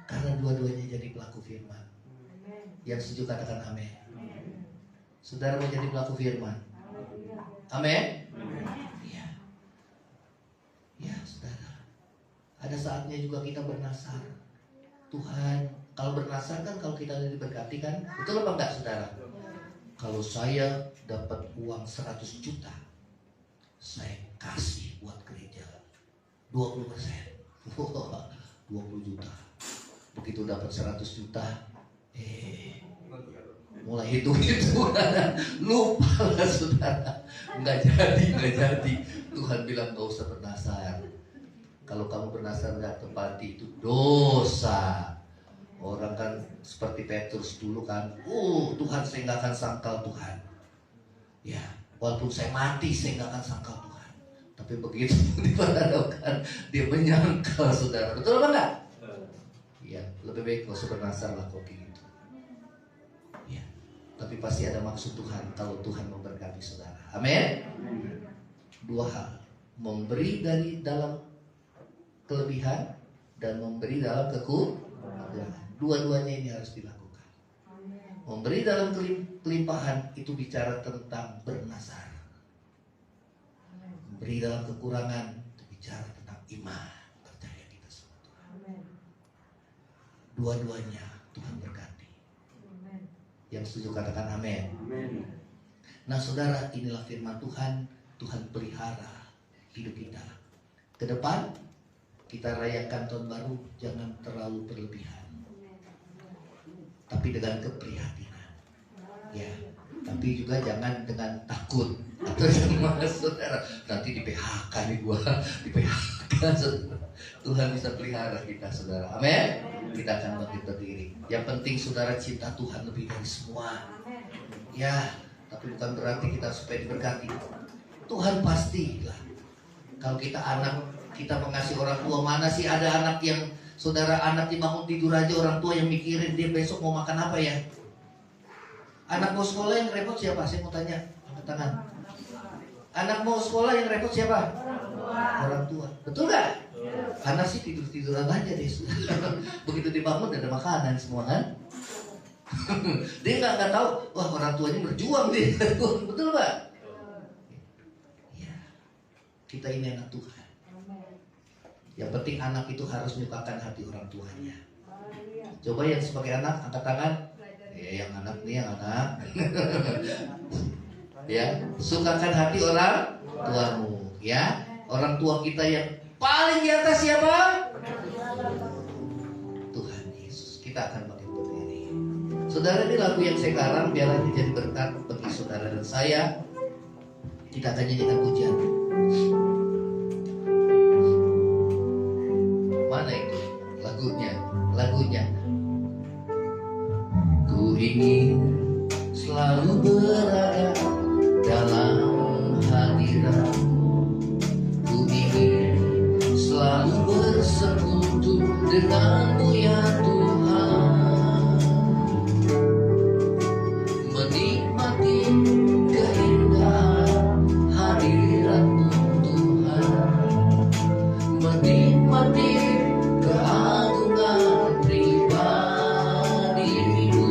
Karena dua-duanya jadi pelaku firman. Yang setuju katakan amin. Saudara mau jadi pelaku firman? Amin. Ya. Ya, saudara. Ada saatnya juga kita bernasar. Tuhan, kalau bernasar kan kalau kita diberkati kan, betul apa enggak, saudara? Kalau saya dapat uang 100 juta, saya kasih buat gereja 20%. 20 juta. Begitu dapat 100 juta, mulai hitung-hitung, lupa lah, saudara. Nggak jadi. Tuhan bilang nggak usah bernasar. Kalau kamu bernasar nggak tepati, itu dosa. Orang kan seperti Petrus dulu kan, Tuhan saya nggak akan sangkal Tuhan. Ya, walaupun saya mati saya nggak akan sangkal Tuhan. Tapi begitu diperhadapkan, dia menyangkal, saudara. Betul apa enggak? Ya, lebih baik nggak usah bernasar lah kok gitu. Ya, tapi pasti ada maksud Tuhan kalau Tuhan memberkati saudara. Amin. 2 hal, memberi dari dalam kelebihan dan memberi dalam kekurangan. Dua-duanya ini harus dilakukan. Memberi dalam kelimpahan itu bicara tentang bernasar. Memberi dalam kekurangan itu bicara tentang iman, percaya kita sama Tuhan. Dua-duanya Tuhan berkati. Yang setuju katakan amin. Nah, saudara, inilah firman Tuhan. Tuhan pelihara hidup kita. Ke depan kita rayakan tahun baru jangan terlalu berlebihan, tapi dengan keprihatinan. Ya, tapi juga jangan dengan takut atau jangan, saudara, nanti di PHK nih gua, di PHK, saudara. Tuhan bisa pelihara kita, saudara. Amin. Kita akan bangkit berdiri. Yang penting saudara cinta Tuhan lebih dari semua. Ya, tapi bukan berarti kita supaya diberkati. Tuhan pastilah. Kalau kita anak, kita mengasihi orang tua, mana sih ada anak yang, saudara, anak dibangun tidur aja orang tua yang mikirin dia besok mau makan apa ya? Anak mau sekolah yang repot siapa? Saya mau tanya, angkat tangan. Anak mau sekolah yang repot siapa? Orang tua. Betul gak? Anak sih tidur-tiduran aja deh. Begitu dibangun ada makanan semua kan? Dia nggak tahu, wah orang tuanya berjuang deh. Betul gak? Ya, kita ini anak Tuhan. Yang penting anak itu harus menyukakan hati orang tuanya. Coba yang sebagai anak angkat tangan. Yang anak nih, yang anak. Ya, sukakan hati orang tuamu. Ya, orang tua kita yang paling di atas siapa? Tuhan Yesus. Kita akan bangkit berdiri. Saudara, ini lagu yang saya karang, biarlah ini jadi berkat bagi saudara dan saya. Kita akan nyanyikan pujian. Mana itu lagunya? Ku ingin selalu berada dalam hadirat-Mu. Ku ingin selalu bersekutu dengan-Mu ya Tuhan, menikmati keindahan hadirat-Mu Tuhan, menikmati keagungan pribadi-Mu.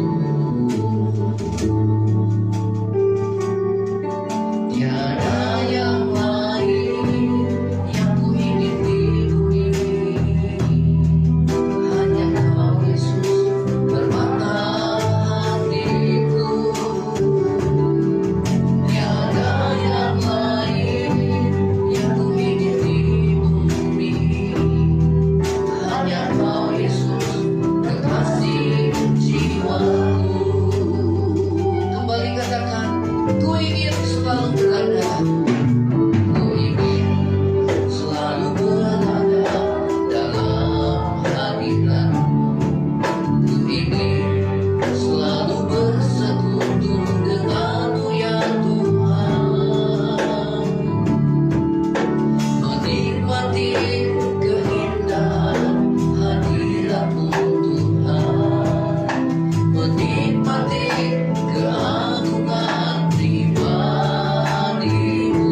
Tiada yang lain yang ku ingin di bumi ini, hanya Kau Yesus permata hatiku. Tiada yang lain yang ku ingin di bumi ini, hanya Kau Yesus kekasih jiwaku. Kembali katakan, ku ingin selalu berada, ku ingin selalu berada dalam hadirat-Mu. Ku ingin selalu bersekutu dengan-Mu ya Tuhan, menikmati keindahan hadirat-Mu Tuhan, menikmati keagungan pribadi-Mu.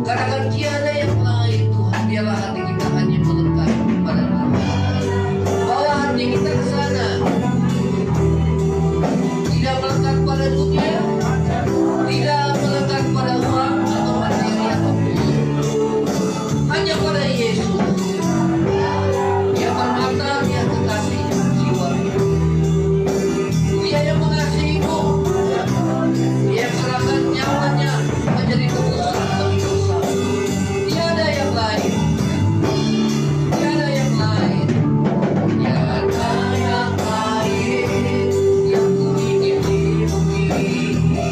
Katakan, tiada yang lain Tuhan, biarlah hati kita hanya melekat pada Tuhan. Bawa hati kita ke sana, tidak melekat pada dunia, tidak melekat pada uang atau materi apapun, hanya pada Yesus. Dia permata, Dia kekasih jiwa. Dia yang mengasihimu, Dia yang serahkan nyawanya menjadi tebusan bagi dosa. Tiada yang lain, tiada yang lain, tiada yang lain yang ku ingin di bumi ini,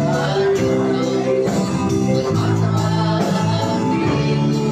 hanya Kau Yesus permata hatiku.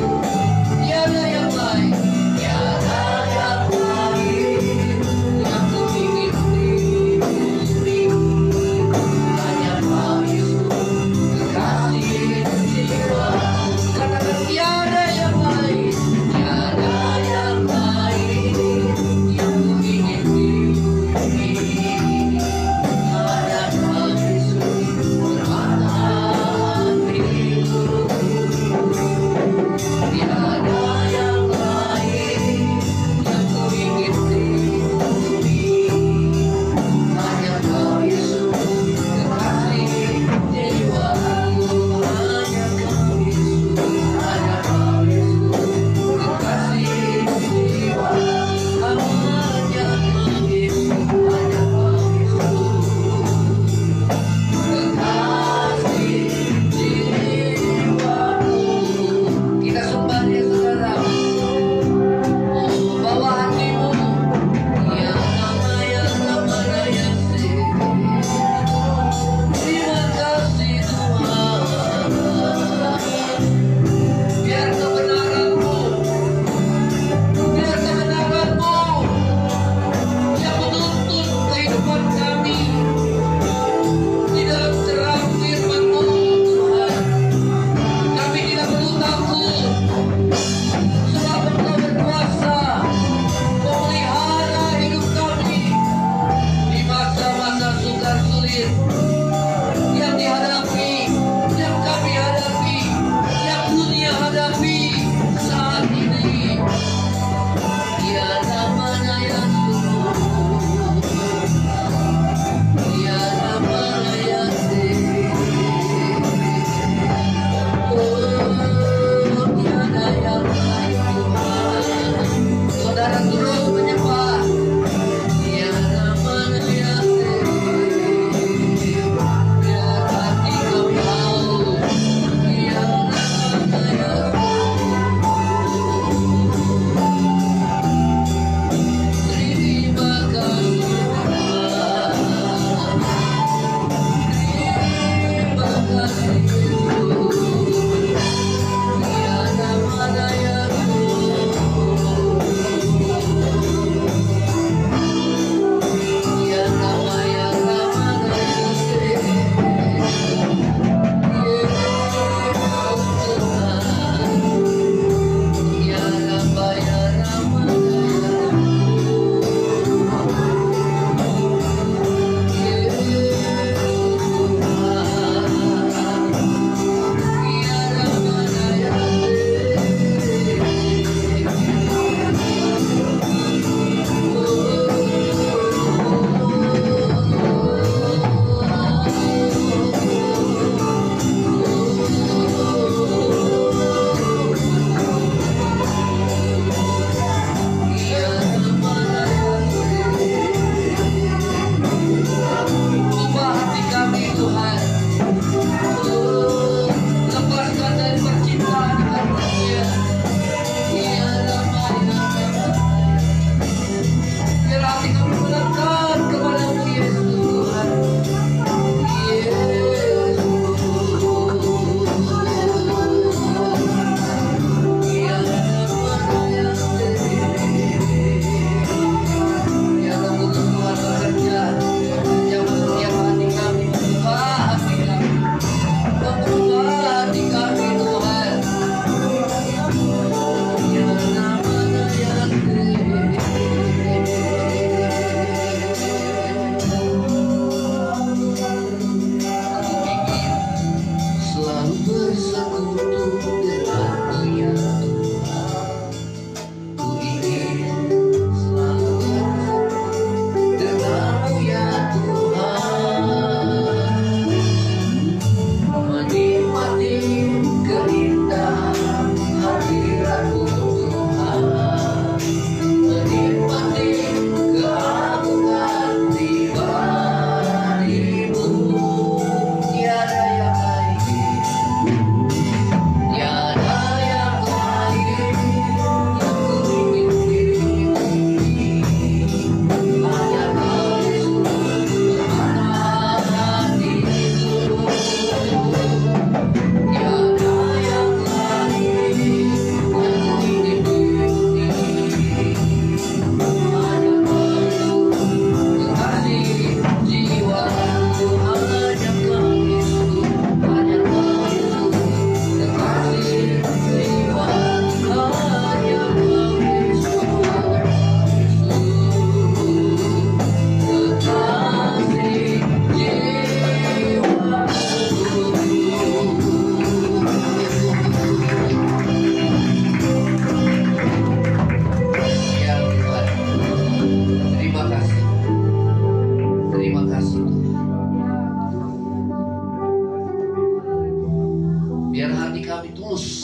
Biar hati kami tulus,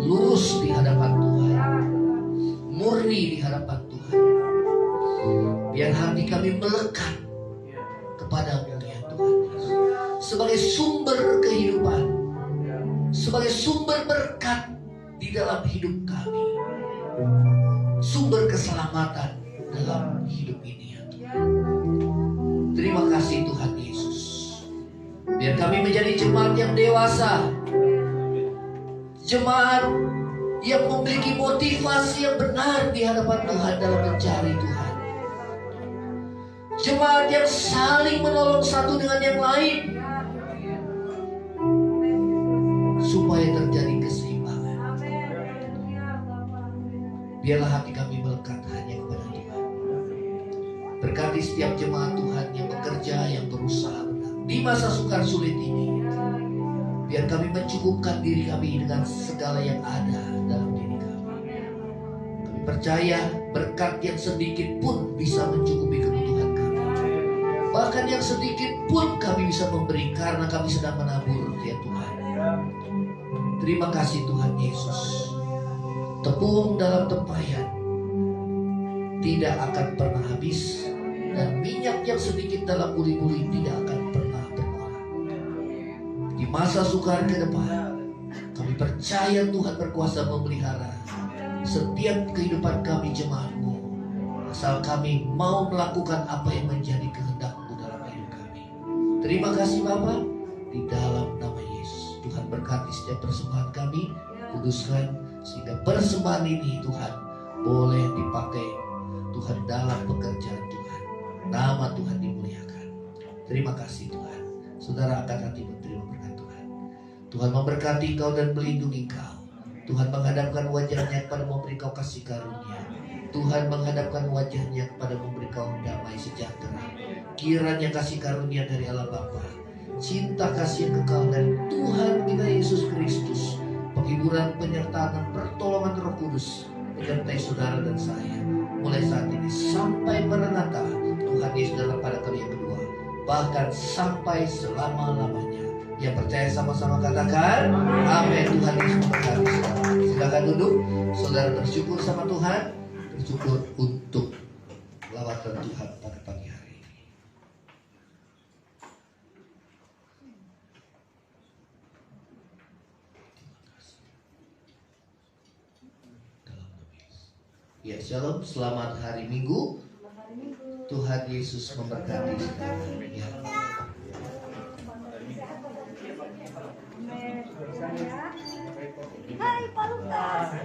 lurus di hadapan Tuhan, murni di hadapan Tuhan. Biar hati kami melekat kepada-Mu ya Tuhan, sebagai sumber kehidupan, sebagai sumber berkat di dalam hidup kami, sumber keselamatan dalam hidup ini ya Tuhan. Terima kasih Tuhan Yesus. Biar kami menjadi jemaat yang dewasa, jemaat yang memiliki motivasi yang benar di hadapan Tuhan dalam mencari Tuhan, jemaat yang saling menolong satu dengan yang lain, supaya terjadi keseimbangan. Biarlah hati kami melekat hanya kepada Tuhan. Berkati setiap jemaat Tuhan yang bekerja, yang berusaha di masa sukar sulit ini. Biar kami mencukupkan diri kami dengan segala yang ada dalam diri kami. Kami percaya berkat yang sedikit pun bisa mencukupi kebutuhan kami. Bahkan yang sedikit pun kami bisa memberi karena kami sedang menabur ya Tuhan. Terima kasih Tuhan Yesus. Tepung dalam tempayan tidak akan pernah habis, dan minyak yang sedikit dalam uli-uli tidak akan pernah berkurang. Di masa sukar ke depan, kami percaya Tuhan berkuasa memelihara setiap kehidupan kami jemaat-Mu, asal kami mau melakukan apa yang menjadi kehendak-Mu dalam hidup kami. Terima kasih Bapa, di dalam nama Yesus. Tuhan berkati setiap persembahan kami, kuduskan sehingga persembahan ini Tuhan boleh dipakai Tuhan dalam pekerjaan Tuhan. Nama Tuhan dimuliakan. Terima kasih Tuhan. Saudara angkat hati menerima berkat Tuhan. Tuhan memberkati kau dan melindungi kau. Tuhan menghadapkan wajahnya kepada memberi kau kasih karunia. Tuhan menghadapkan wajahnya kepada memberi kau damai sejahtera. Kiranya kasih karunia dari Allah Bapa, cinta kasih yang kekal dari Tuhan kita Yesus Kristus, penghiburan, penyertaan, dan pertolongan Roh Kudus menyertai saudara dan saya mulai saat ini sampai Maranatha Tuhan Yesus datang pada kali yang kedua, bahkan sampai selama-lamanya. Yang percaya sama-sama katakan amin. Tuhan Yesus memberkati. Silakan duduk. Saudara bersyukur sama Tuhan, bersyukur untuk lawatan Tuhan pada pagi hari ini. Ya, shalom, selamat hari Minggu. Tuhan Yesus memberkati saudara. Ya. Hai Pak Lukas.